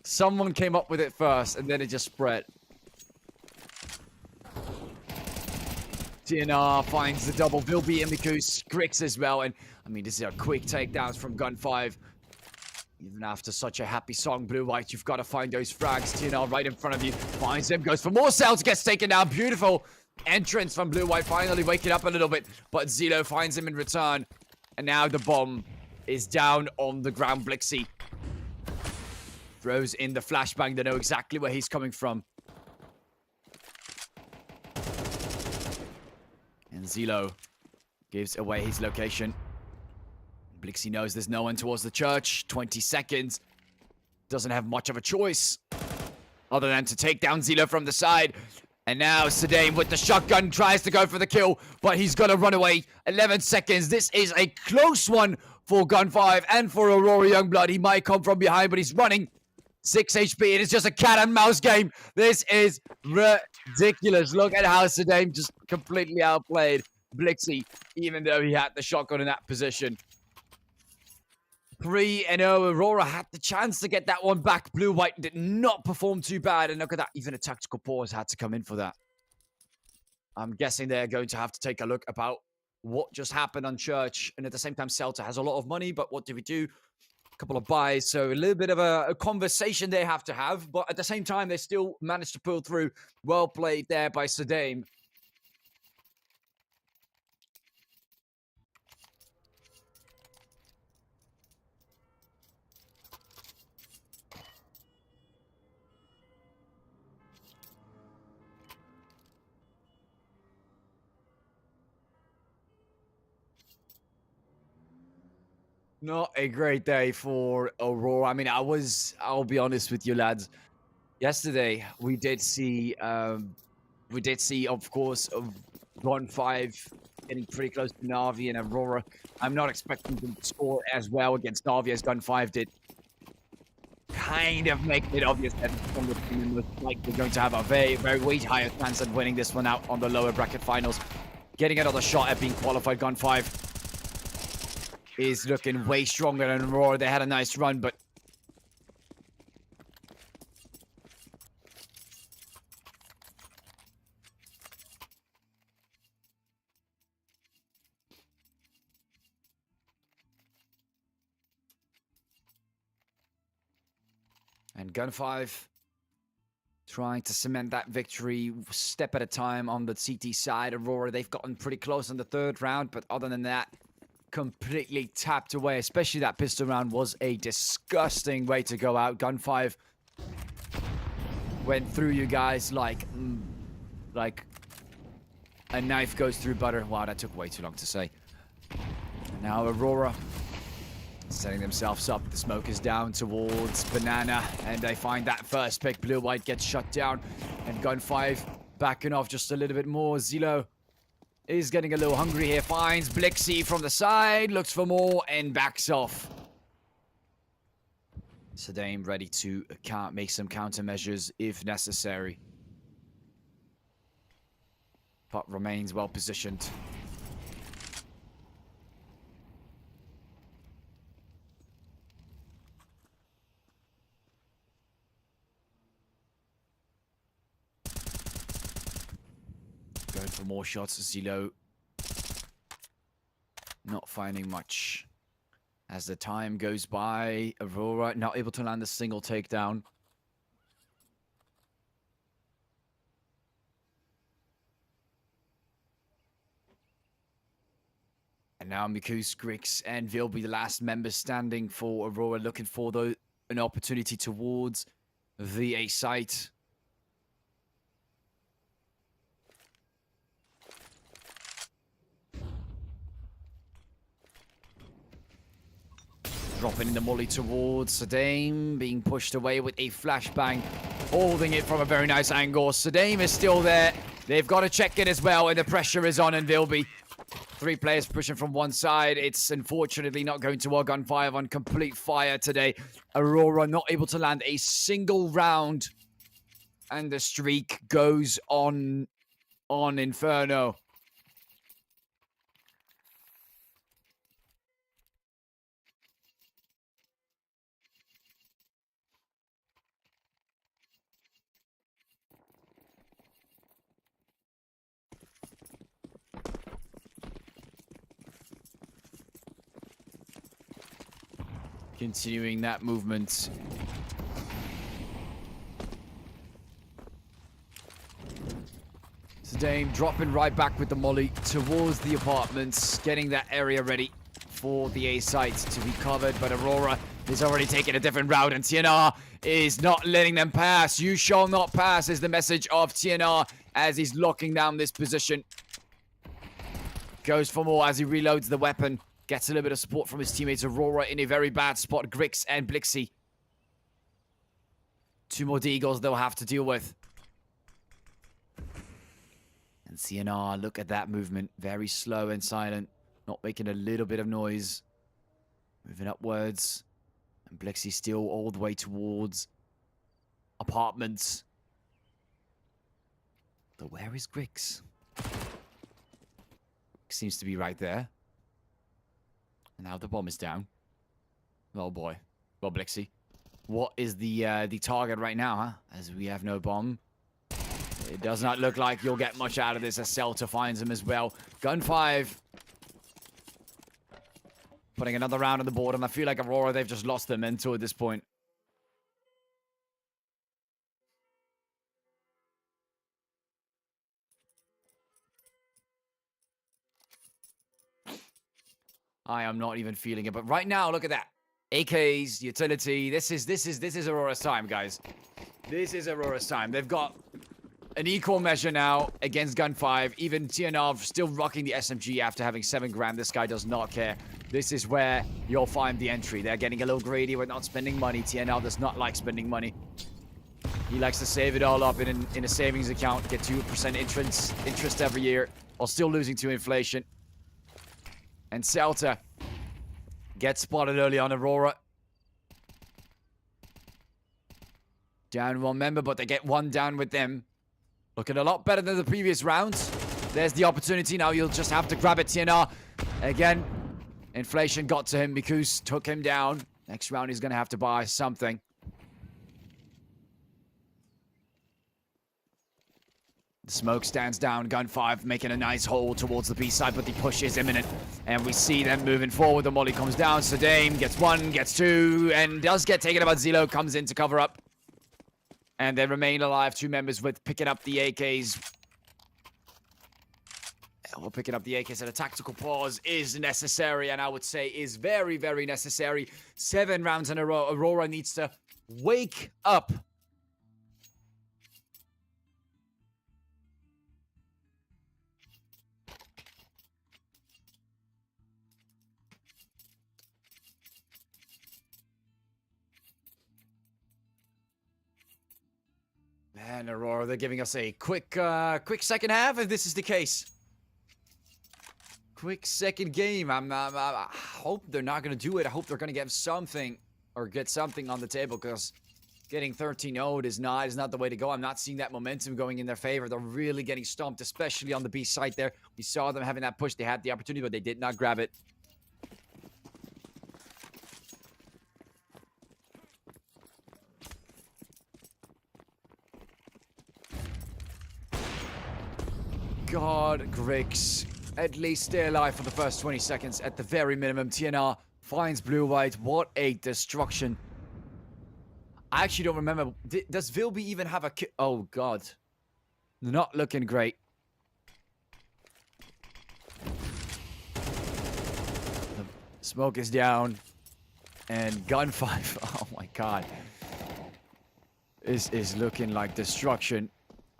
Someone came up with it first, and then it just spread. TNR finds the double. Vilby and Mikus, Grix as well, and I mean, this is a quick takedowns from GUN5. Even after such a happy song, Blue-White, you've got to find those frags. TNR right in front of you. Finds him, goes for more cells, gets taken down. Beautiful entrance from Blue-White, finally waking up a little bit. But Zelo finds him in return. And now the bomb is down on the ground. Blixie throws in the flashbang. They know exactly where he's coming from. And Zelo gives away his location. Blixie knows there's no one towards the church. 20 seconds. Doesn't have much of a choice other than to take down Zelo from the side. And now Sedaim with the shotgun tries to go for the kill, but he's going to run away. 11 seconds. This is a close one for GUN5 and for Aurora Youngblood. He might come from behind, but he's running. 6 HP. It is just a cat and mouse game. This is ridiculous. Look at how Sedaim just completely outplayed Blixie, even though he had the shotgun in that position. 3-0. Aurora had the chance to get that one back. Blue-White did not perform too bad. And look at that. Even a tactical pause had to come in for that. I'm guessing they're going to have to take a look about what just happened on Church. And at the same time, Celta has a lot of money. But what do we do? A couple of buys. So a little bit of a conversation they have to have. But at the same time, they still managed to pull through. Well played there by Sedaim. Not a great day for Aurora. I mean, I'll be honest with you, lads. Yesterday, we did see, of course, GUN5 getting pretty close to Na'Vi and Aurora. I'm not expecting them to score as well against Na'Vi as GUN5 did. Kind of making it obvious that the team was likely going to have a very, very way higher chance at winning this one out on the lower bracket finals. Getting another shot at being qualified. GUN5 is looking way stronger than Aurora. They had a nice run, but and GUN5 trying to cement that victory step at a time on the CT side. Aurora, they've gotten pretty close in the third round, but other than that, completely tapped away. Especially that pistol round was a disgusting way to go out. GUN5 went through you guys like a knife goes through butter. Wow, that took way too long to say. Now Aurora setting themselves up. The smoke is down towards Banana, and they find that first pick. Blue-White gets shut down, and GUN5 backing off just a little bit more. Zilo is getting a little hungry here. Finds Blixie from the side, looks for more, and backs off. Sedaim ready to make some countermeasures if necessary, but remains well positioned. Going for more shots. Zilo not finding much. As the time goes by, Aurora not able to land a single takedown. And now Mikus, Grix, and Vil be the last members standing for Aurora, looking for an opportunity towards the A site. Dropping in the molly towards Sedaim, being pushed away with a flashbang, holding it from a very nice angle. Sedaim is still there. They've got to check it as well, and the pressure is on, and Vilby. 3 players pushing from one side. It's unfortunately not going to work. GUN5 on complete fire today. Aurora not able to land a single round, and the streak goes on Inferno. Continuing that movement. Sedaim dropping right back with the molly towards the apartments, getting that area ready for the A site to be covered, but Aurora is already taking a different route, and TNR is not letting them pass. You shall not pass is the message of TNR as he's locking down this position. Goes for more as he reloads the weapon. Gets a little bit of support from his teammates. Aurora in a very bad spot. Grix and Blixie. 2 more Deagles they'll have to deal with. And CNR, look at that movement. Very slow and silent. Not making a little bit of noise. Moving upwards. And Blixie still all the way towards apartments. But where is Grix? Seems to be right there. And now the bomb is down. Oh boy. Well, Blixie. What is the target right now, huh? As we have no bomb. It does not look like you'll get much out of this as Celta finds him as well. GUN5. Putting another round on the board, and I feel like Aurora, they've just lost their mentor at this point. I am not even feeling it, but right now, look at that. AKs, utility. This is Aurora's time, guys. This is Aurora's time. They've got an equal measure now against GUN5. Even TNR still rocking the SMG after having 7 grand. This guy does not care. This is where you'll find the entry. They're getting a little greedy with not spending money. TNR does not like spending money. He likes to save it all up in a savings account, get 2% interest every year, while still losing to inflation. And Celta gets spotted early on Aurora. Down 1 member, but they get 1 down with them. Looking a lot better than the previous rounds. There's the opportunity. Now you'll just have to grab it, TNR. Again, inflation got to him. Mikus took him down. Next round, he's going to have to buy something. The smoke stands down. GUN5 making a nice hole towards the B side, but the push is imminent. And we see them moving forward. The molly comes down. Sadame gets 1, gets 2, and does get taken about. Zelo comes in to cover up. And they remain alive. 2 members with picking up the AKs. Well, picking up the AKs at a tactical pause is necessary, and I would say is very, very necessary. 7 rounds in a row. Aurora needs to wake up. Man, Aurora, they're giving us a quick second half if this is the case. Quick second game. I hope they're not going to do it. I hope they're going to get something or get something on the table, because getting 13-0'd is not the way to go. I'm not seeing that momentum going in their favor. They're really getting stomped, especially on the B side there. We saw them having that push. They had the opportunity, but they did not grab it. God, Grix. At least stay alive for the first 20 seconds at the very minimum. TNR finds blue-white. What a destruction. I actually don't remember. Does Vilby even have a kill? Oh, God. Not looking great. The smoke is down. And GUN5. Oh, my God. This is looking like destruction.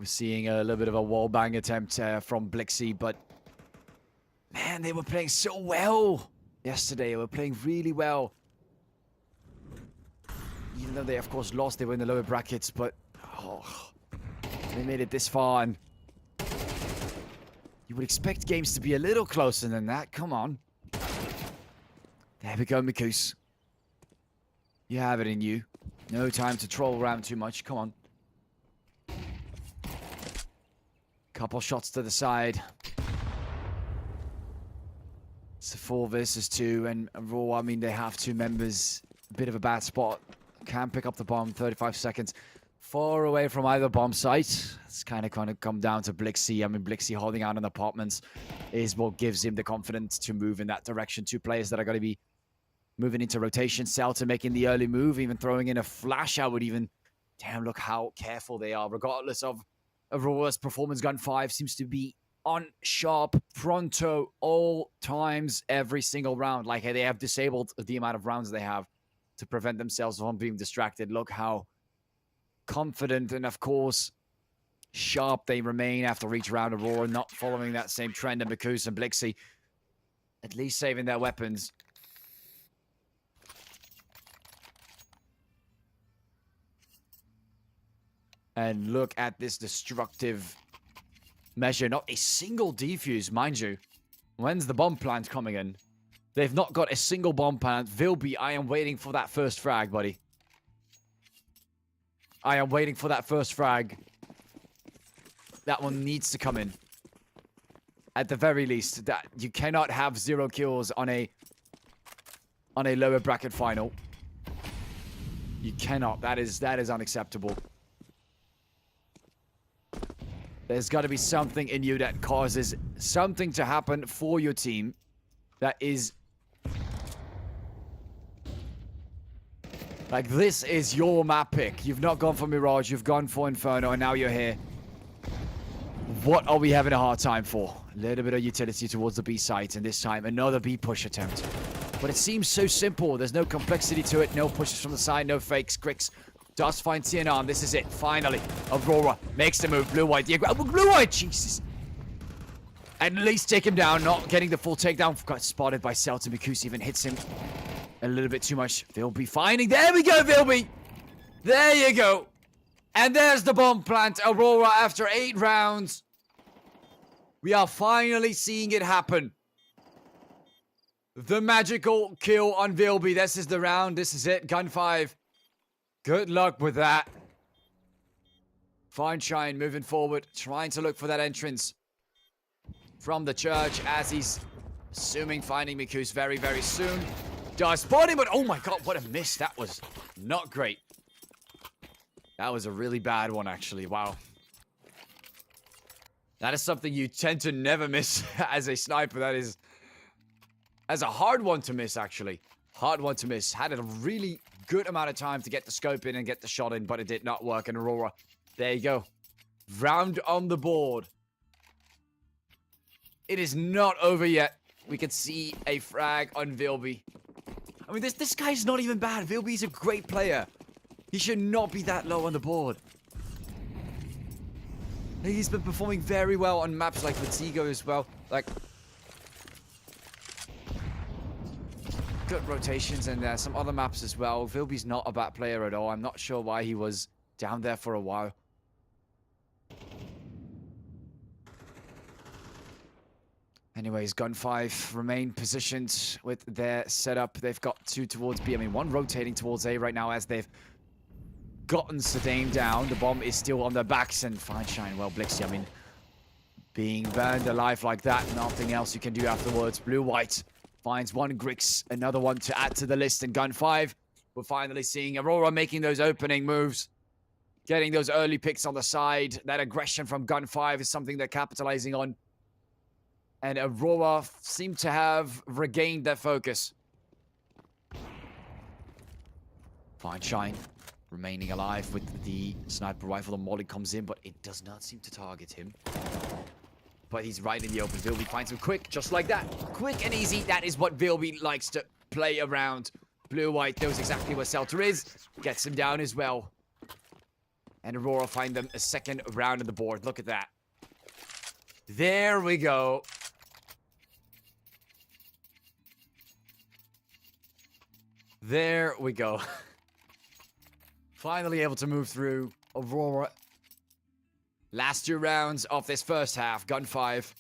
We're seeing a little bit of a wallbang attempt from Blixie, but man, they were playing so well yesterday. They were playing really well. Even though they, of course, lost, they were in the lower brackets, but they made it this far, and you would expect games to be a little closer than that. Come on. There we go, Mikus. You have it in you. No time to troll around too much. Come on. Couple shots to the side. It's a 4 versus 2, and Raw, I mean, they have 2 members. A bit of a bad spot. Can't pick up the bomb. 35 seconds. Far away from either bomb site. It's kind of come down to Blixie. I mean, Blixie holding out on apartments is what gives him the confidence to move in that direction. 2 players that are going to be moving into rotation. Celta making the early move, even throwing in a flash. I would even... Damn, look how careful they are, regardless of Aurora's performance. GUN5 seems to be on sharp, pronto, all times, every single round. Like, they have disabled the amount of rounds they have to prevent themselves from being distracted. Look how confident and, of course, sharp they remain after each round. Aurora not following that same trend, and Mikus and Blixie at least saving their weapons. And look at this destructive measure. Not a single defuse, mind you. When's the bomb plant coming in? They've not got a single bomb plant. Vilby, I am waiting for that first frag, buddy. I am waiting for that first frag. That one needs to come in. At the very least, that you cannot have 0 kills on a lower bracket final. You cannot. That is unacceptable. There's got to be something in you that causes something to happen for your team that is... Like, this is your map pick. You've not gone for Mirage, you've gone for Inferno, and now you're here. What are we having a hard time for? A little bit of utility towards the B site, and this time another B push attempt. But it seems so simple. There's no complexity to it, no pushes from the side, no fakes. Grix does find TNR, and this is it. Finally, Aurora makes the move. Blue-white, Blue-white, Jesus. At least take him down, not getting the full takedown. Got spotted by Celta. Mikus even hits him a little bit too much. Vilby finding. There we go, Vilby. There you go. And there's the bomb plant. Aurora, after 8 rounds. We are finally seeing it happen. The magical kill on Vilby. This is the round. This is it. GUN5. Good luck with that. Fine Shine moving forward. Trying to look for that entrance from the church as he's assuming finding Mikus very, very soon. Does spot him, but oh my god, what a miss. That was not great. That was a really bad one, actually. Wow. That is something you tend to never miss as a sniper. That is... As a hard one to miss, actually. Hard one to miss. Had a really good amount of time to get the scope in and get the shot in, but it did not work. And Aurora, there you go. Round on the board. It is not over yet. We can see a frag on Vilby. I mean, this guy's not even bad. Vilby's a great player. He should not be that low on the board. He's been performing very well on maps like Vertigo as well. Like, good rotations and some other maps as well. Vilby's not a bad player at all. I'm not sure why he was down there for a while. Anyways, GUN5 remain positioned with their setup. They've got 2 towards B. I mean, 1 rotating towards A right now as they've gotten Sedame down. The bomb is still on their backs, and Fine Shine, well, Blixie, I mean, being burned alive like that, nothing else you can do afterwards. Blue-white finds 1 Grix, another one to add to the list, and GUN5, we're finally seeing Aurora making those opening moves, getting those early picks on the side. That aggression from GUN5 is something they're capitalizing on. And Aurora seem to have regained their focus. Fine Shine remaining alive with the sniper rifle. The molly comes in, but it does not seem to target him. But he's right in the open. Vilby finds him quick, just like that. Quick and easy. That is what Vilby likes to play around. Blue-white knows exactly where Celta is. Gets him down as well. And Aurora find them a second round on the board. Look at that. There we go. There we go. Finally able to move through. Aurora. Last 2 rounds of this first half. GUN5.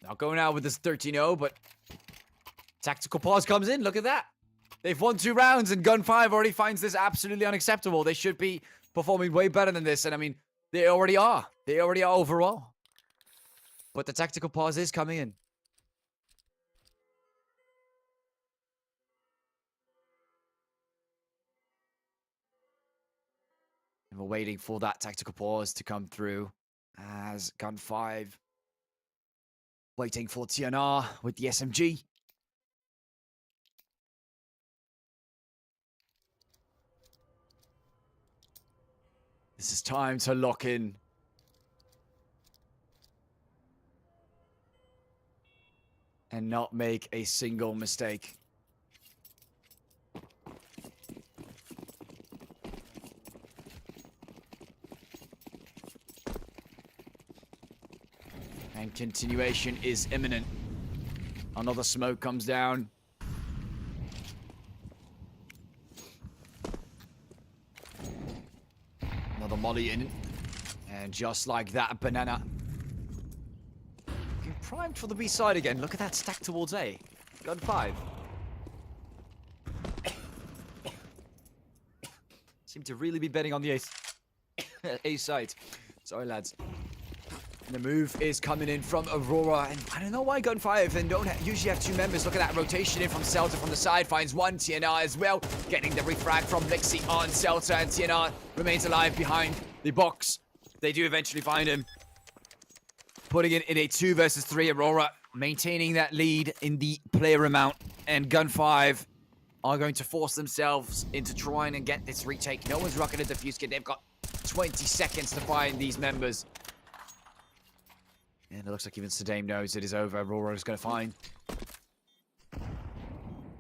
Not going out with this 13-0, but tactical pause comes in. Look at that. They've won 2 rounds, and GUN5 already finds this absolutely unacceptable. They should be performing way better than this, and I mean, they already are. They already are overall. But the tactical pause is coming in. And we're waiting for that tactical pause to come through as GUN5 waiting for TNR with the SMG. This is time to lock in. And not make a single mistake. And continuation is imminent. Another smoke comes down. Another molly in. And just like that, Banana getting primed for the B side again. Look at that stack towards A. GUN5. Seem to really be betting on the A side. Sorry, lads. And the move is coming in from Aurora. And I don't know why GUN5 and don't usually have two members. Look at that rotation in from Celta from the side. Finds one. TNR as well. Getting the refrag from Blixie on Celta. And TNR remains alive behind the box. They do eventually find him. Putting it in a 2 versus 3. Aurora maintaining that lead in the player amount. And GUN5 are going to force themselves into trying and get this retake. No one's rocking a defuse kit. They've got 20 seconds to find these members. And it looks like even Sadame knows it is over. Aurora is going to find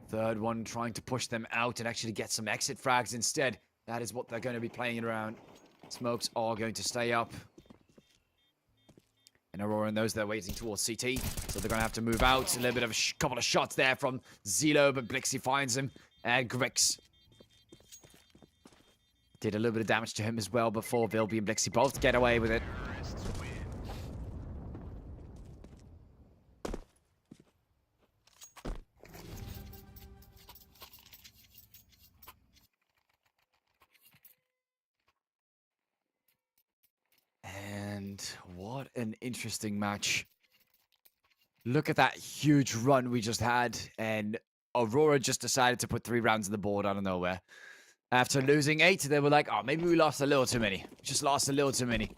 third one, trying to push them out and actually get some exit frags instead. That is what they're going to be playing around. Smokes are going to stay up. And Aurora knows they're waiting towards CT, so they're going to have to move out. A little bit of a couple of shots there from Zelo, but Blixie finds him. And Grix did a little bit of damage to him as well before Vilby and Blixie both get away with it. And what an interesting match. Look at that huge run we just had. And Aurora just decided to put 3 rounds on the board out of nowhere. After losing 8, they were like, oh, maybe we lost a little too many. Just lost a little too many.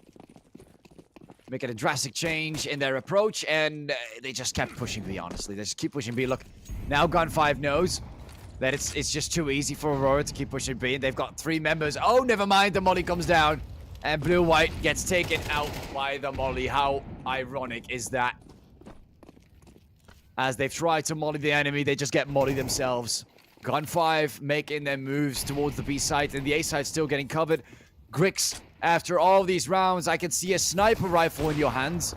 Making a drastic change in their approach. And they just kept pushing B, honestly. They just keep pushing B. Look, now GUN5 knows that it's just too easy for Aurora to keep pushing B. And they've got 3 members. Oh, never mind. The molly comes down. And Blue-White gets taken out by the molly. How ironic is that? As they've tried to molly the enemy, they just get molly themselves. GUN5 making their moves towards the B side, and the A side still getting covered. Grix, after all these rounds, I can see a sniper rifle in your hands.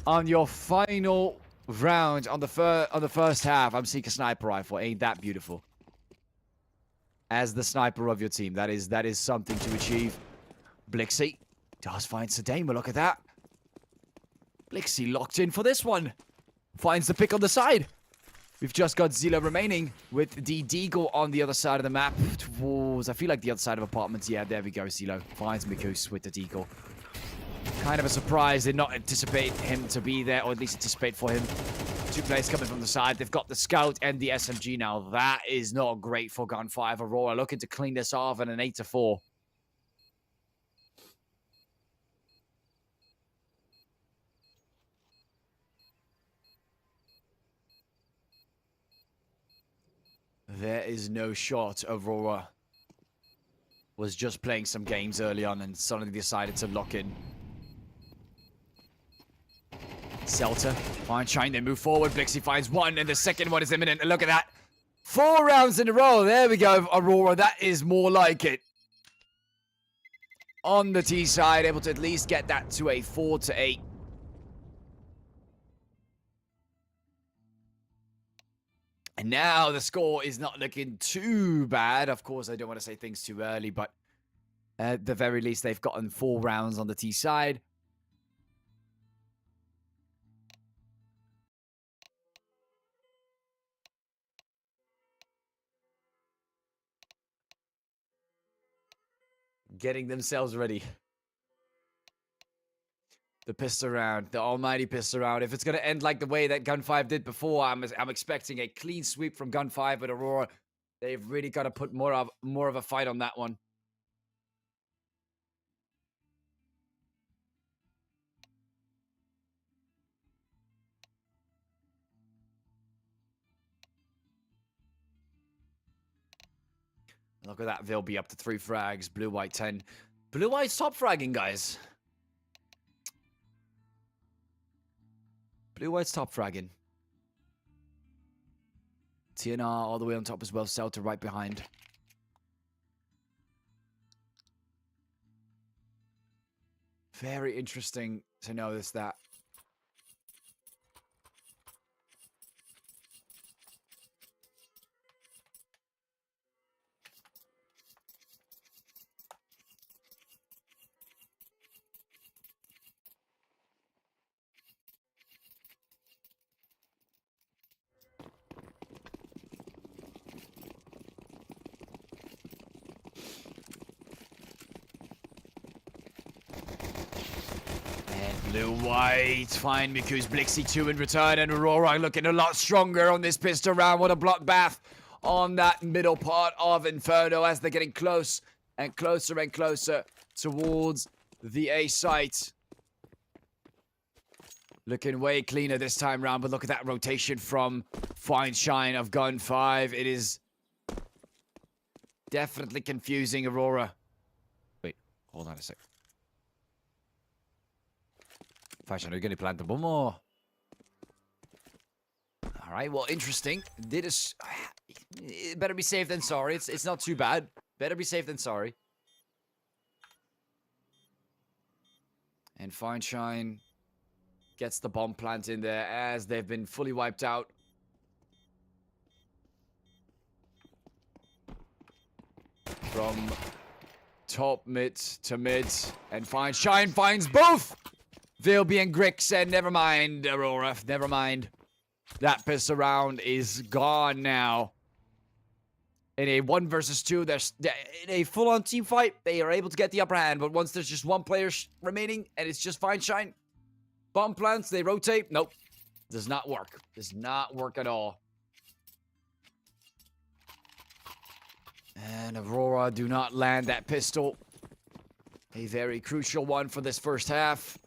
On your final round, on the first half, I'm seeing a sniper rifle. Ain't that beautiful? As the sniper of your team. That is something to achieve. Blixie does find Sadame. Look at that. Blixie locked in for this one. Finds the pick on the side. We've just got Zila remaining with the Deagle on the other side of the map. Towards, I feel like the other side of apartments. Yeah, there we go. Zilo finds Mikus with the Deagle. Kind of a surprise. Did not anticipate him to be there, or at least anticipate for him. 2 players coming from the side. They've got the Scout and the SMG now. That is not great for GUN5. Aurora looking to clean this off at an 8-4. There is no shot. Aurora was just playing some games early on and suddenly decided to lock in. Celta, fine shine, they move forward. Blixie finds one, and the second one is imminent. And look at that. 4 rounds in a row. There we go, Aurora. That is more like it. On the T side, able to at least get that to a 4-8. And now the score is not looking too bad. Of course, I don't want to say things too early, but at the very least, they've gotten 4 rounds on the T side. Getting themselves ready. The pistol round, the almighty pistol round. If it's going to end like the way that GUN5 did before, I'm expecting a clean sweep from GUN5, but Aurora, they've really got to put more of a fight on that one. Look at that, they'll be up to 3 frags. Blue-White 10. Blue-White's top fragging, guys. Blue-White's top fragging. TNR all the way on top as well. Celta right behind. Very interesting to notice that. Blue-white find Miku's Blixie 2 in return, and Aurora looking a lot stronger on this pistol round. What a bloodbath on that middle part of Inferno as they're getting close and closer and closer towards the A site. Looking way cleaner this time round, but look at that rotation from Fine Shine of GUN5. It is definitely confusing Aurora. Wait, hold on a sec. Fine Shine, are you going to plant the bomb or? All right, well, interesting. Better be safe than sorry. It's not too bad. Better be safe than sorry. And Fine Shine gets the bomb plant in there as they've been fully wiped out. From top mid to mid. And Fine Shine finds both Vilby and Grix. And never mind, Aurora. Never mind. That pistol round is gone now. In a 1 versus 2, in a full-on team fight, they are able to get the upper hand. But once there's just one player remaining and it's just Fine Shine, bomb plants, they rotate. Nope. Does not work. Does not work at all. And Aurora do not land that pistol. A very crucial one for this first half.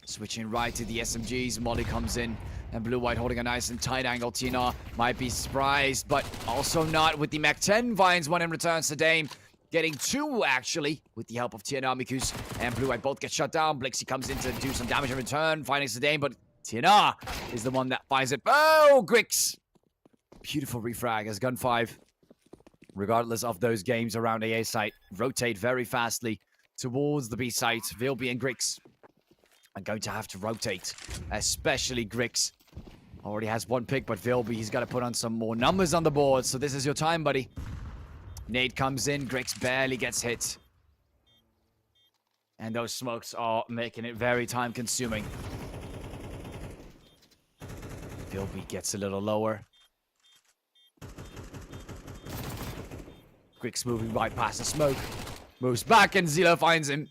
Switching right to the SMGs. Molly comes in. And Blue-white holding a nice and tight angle. Tina might be surprised, but also not with the Mach 10. Finds one in return. Sedame getting 2, actually, with the help of Tina, Mikus and Blue-white both get shut down. Blixie comes in to do some damage in return, finding Sedame, but Tina is the one that finds it. Oh, Grix! Beautiful refrag as GUN5, regardless of those games around AA site, rotate very fastly towards the B site. Vilby and Grix are going to have to rotate, especially Grix. Already has 1 pick, but Vilby, he's got to put on some more numbers on the board. So this is your time, buddy. Nade comes in. Grix barely gets hit. And those smokes are making it very time-consuming. Vilby gets a little lower. Grix moving right past the smoke. Moves back, and Zilo finds him.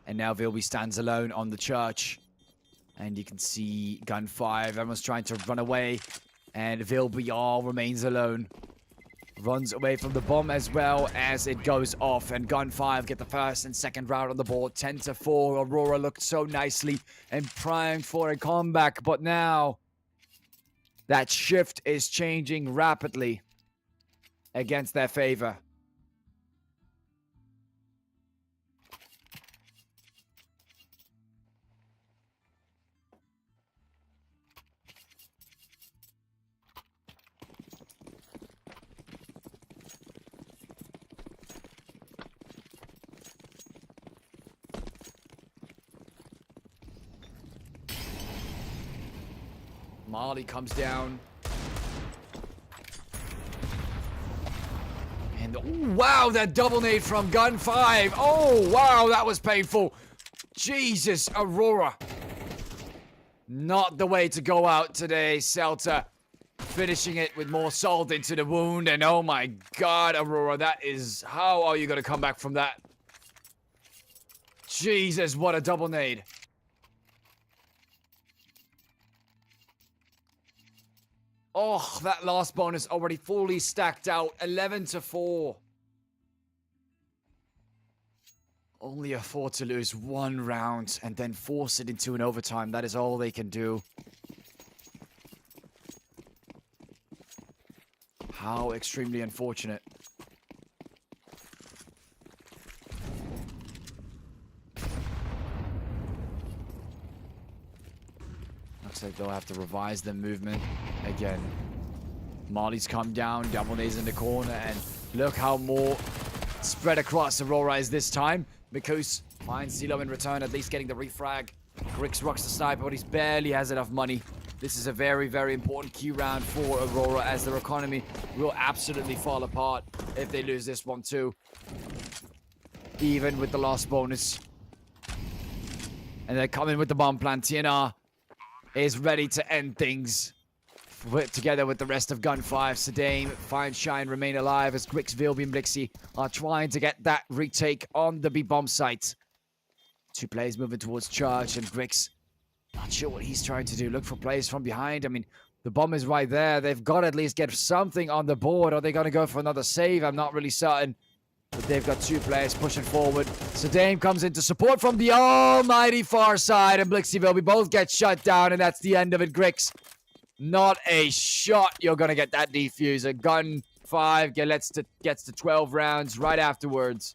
And now Vilby stands alone on the church. And you can see GUN5. Everyone's trying to run away. And Vilby all remains alone. Runs away from the bomb as well as it goes off. And GUN5 get the first and second round on the board. 10-4. Aurora looked so nicely and primed for a comeback. But now that shift is changing rapidly against their favor. Marley comes down. And ooh, wow, that double nade from GUN5. Oh, wow, that was painful. Jesus, Aurora. Not the way to go out today, Celta. Finishing it with more salt into the wound. And oh my God, Aurora, that is... How are you going to come back from that? Jesus, what a double nade. Oh, that last bonus already fully stacked out. 11-4. Only afford to lose 1 round and then force it into an overtime. That is all they can do. How extremely unfortunate. Looks like they'll have to revise their movement again. Marley's come down, double nades in the corner, and look how more spread across Aurora is this time. Because finds Zilo in return, at least getting the refrag. Grix rocks the sniper, but he barely has enough money. This is a very, very important key round for Aurora, as their economy will absolutely fall apart if they lose this one too. Even with the last bonus. And they're coming with the bomb plant. TNR is ready to end things. together with the rest of GUN5. Sedame, Fine Shine remain alive as Grix, Vilby, and Blixie are trying to get that retake on the B-bomb site. 2 players moving towards charge, and Grix, not sure what he's trying to do. Look for plays from behind. I mean, the bomb is right there. They've got to at least get something on the board. Are they going to go for another save? I'm not really certain. But they've got 2 players pushing forward. Sedame comes into support from the almighty far side, and Blixie Vilby both get shut down, and that's the end of it. Grix, not a shot. You're going to get that defuser. GUN5 gets to 12 rounds right afterwards.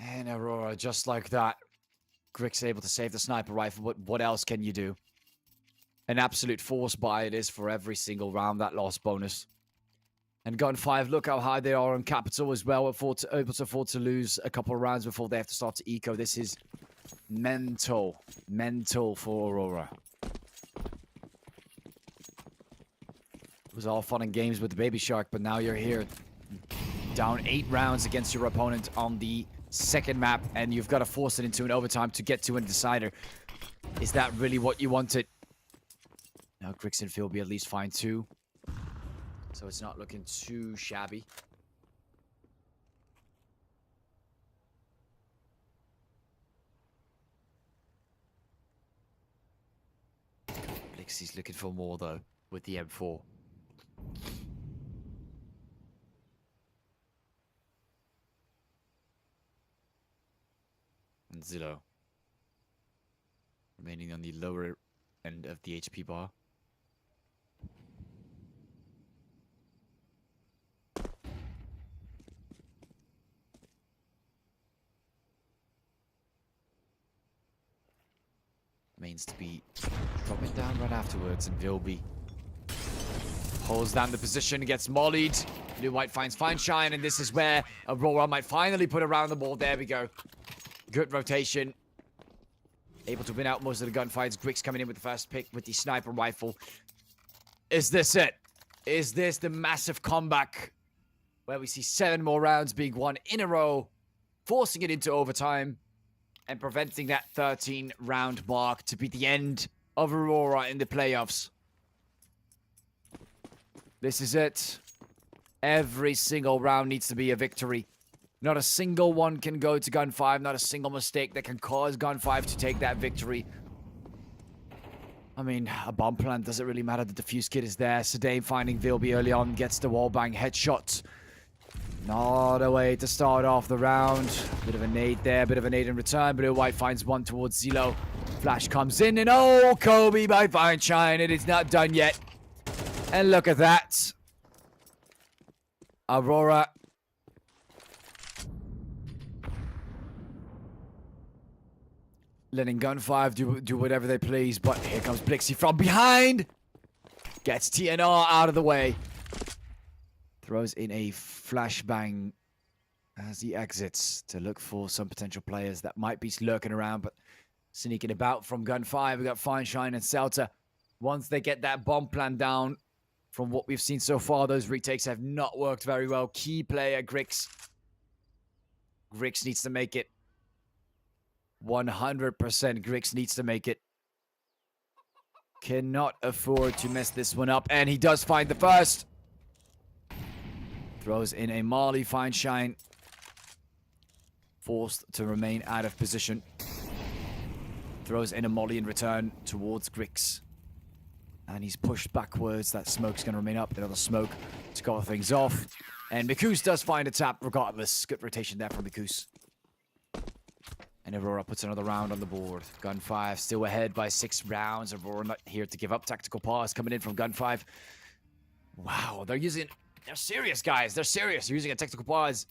And Aurora, just like that. Grix able to save the sniper rifle, but what else can you do? An absolute force buy it is for every single round, that loss bonus. And GUN5, look how high they are on capital as well. Able to afford to lose a couple of rounds before they have to start to eco. This is mental. Mental for Aurora. It was all fun and games with the Baby Shark, but now you're here. Down 8 rounds against your opponent on the second map, and you've got to force it into an overtime to get to a decider. Is that really what you wanted? Now Grix and Phil will be at least fine too. So it's not looking too shabby. Blixie's looking for more though with the M4. And Zillow remaining on the lower end of the HP bar. Remains to be dropping down right afterwards, and Vilby holds down the position, gets mollied. Blue White finds Fine Shine, and this is where Aurora might finally put around the ball. There we go. Good rotation. Able to win out most of the gunfights. Grix coming in with the first pick with the sniper rifle. Is this it? Is this the massive comeback where we see 7 more rounds being won in a row, forcing it into overtime and preventing that 13-round mark to be the end of Aurora in the playoffs? This is it. Every single round needs to be a victory. Not a single one can go to GUN5. Not a single mistake that can cause GUN5 to take that victory. I mean, a bomb plant doesn't really matter. The defuse kit is there. Sedame finding Vilby early on. Gets the wallbang headshot. Not a way to start off the round. Bit of a nade there. Bit of a nade in return. Blue White finds one towards Zillow. Flash comes in. And oh, Kobe by Fine Shine. It is not done yet. And look at that. Aurora letting GUN5 do whatever they please, but here comes Blixie from behind. Gets TNR out of the way. Throws in a flashbang as he exits to look for some potential players that might be lurking around, but sneaking about from GUN5. We got Fine Shine and Celta. Once they get that bomb plan down, from what we've seen so far, those retakes have not worked very well. Key player, Grix. Grix needs to make it. 100% Grix needs to make it. Cannot afford to mess this one up. And he does find the first. Throws in a Molly. Fine Shine. Forced to remain out of position. Throws in a Molly in return towards Grix. And he's pushed backwards. That smoke's going to remain up. Another smoke to cover things off. And Mikus does find a tap regardless. Good rotation there from Mikus. And Aurora puts another round on the board. GUN5 still ahead by 6 rounds. Aurora not here to give up. Tactical pause coming in from GUN5. Wow, they're serious, guys. They're serious. They're using a tactical pause.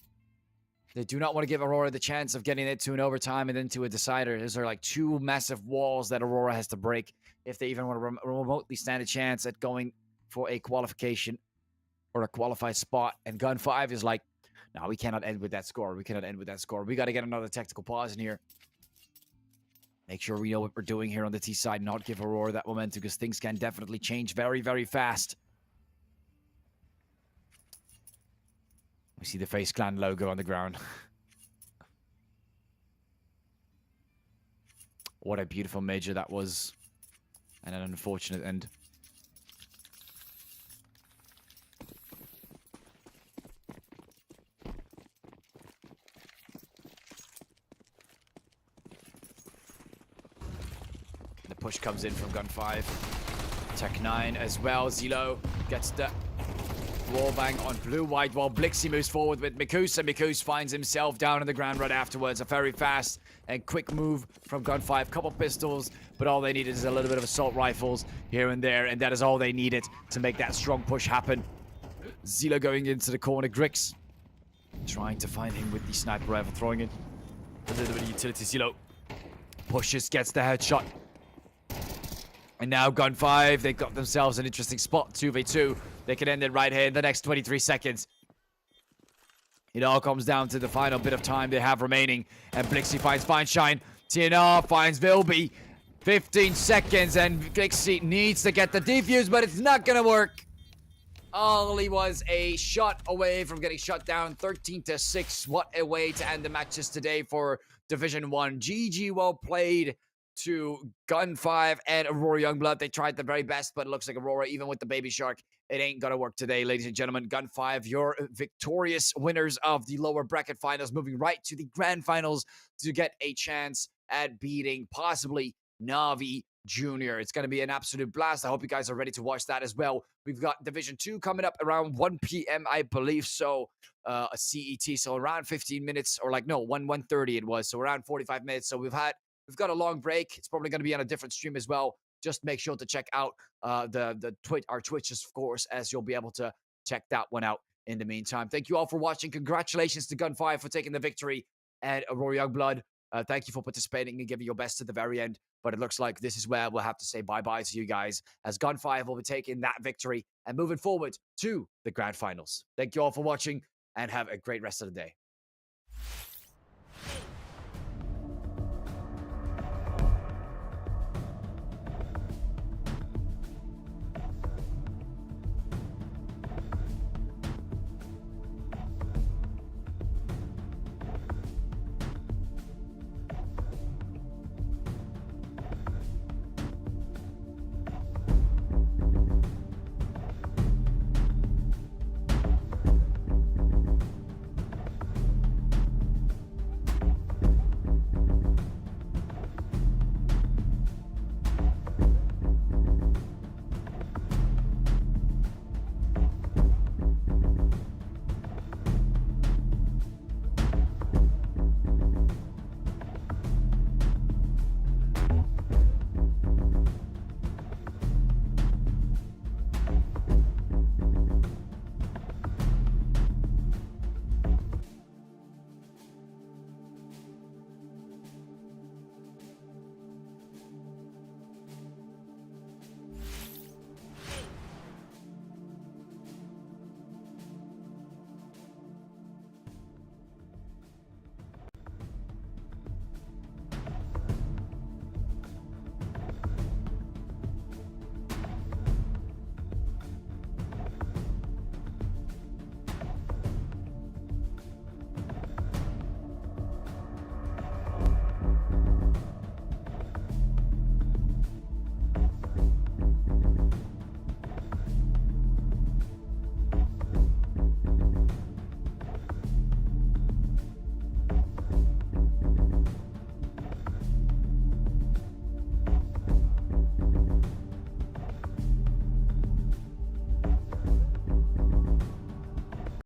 They do not want to give Aurora the chance of getting it to an overtime and then to a decider. Those are like 2 massive walls that Aurora has to break if they even want to remotely stand a chance at going for a qualification or a qualified spot. And GUN5 is like, no, we cannot end with that score. We cannot end with that score. We got to get another tactical pause in here. Make sure we know what we're doing here on the T side. Not give Aurora that momentum because things can definitely change very, very fast. We see the Face Clan logo on the ground. What a beautiful major that was. And an unfortunate end. The push comes in from GUN5. Tech 9 as well. Zilo gets the wallbang on blue-white while Blixie moves forward with Mikus, and Mikus finds himself down on the ground right afterwards. A very fast and quick move from GUN5. Couple pistols, but all they needed is a little bit of assault rifles here and there, and that is all they needed to make that strong push happen. Zilo going into the corner. Grix trying to find him with the sniper rifle, throwing it a little bit of utility. Zilo pushes, gets the headshot. And now GUN5, they've got themselves an interesting spot. 2v2. They can end it right here in the next 23 seconds. It all comes down to the final bit of time they have remaining. And Blixie finds Feinstein. TNR finds Vilby. 15 seconds, and Blixie needs to get the defuse, but it's not going to work. Ollie was a shot away from getting shut down. 13-6. What a way to end the matches today for Division 1. GG, well played to GUN5 and Aurora Youngblood. They tried their very best, but it looks like Aurora, even with the baby shark, it ain't gonna work today, ladies and gentlemen. GUN5, your victorious winners of the lower bracket finals, moving right to the grand finals to get a chance at beating possibly Navi Junior. It's going to be an absolute blast. I hope you guys are ready to watch that as well. We've got Division 2 coming up around 1 p.m., I believe so, a CET, so around 15 minutes, or like, no, 1:30 it was, so around 45 minutes. So we've got a long break. It's probably going to be on a different stream as well. Just make sure to check out our Twitches, of course, as you'll be able to check that one out in the meantime. Thank you all for watching. Congratulations to GUN5 for taking the victory, and Aurora Youngblood, thank you for participating and giving your best to the very end. But it looks like this is where we'll have to say bye-bye to you guys, as GUN5 will be taking that victory and moving forward to the grand finals. Thank you all for watching, and have a great rest of the day.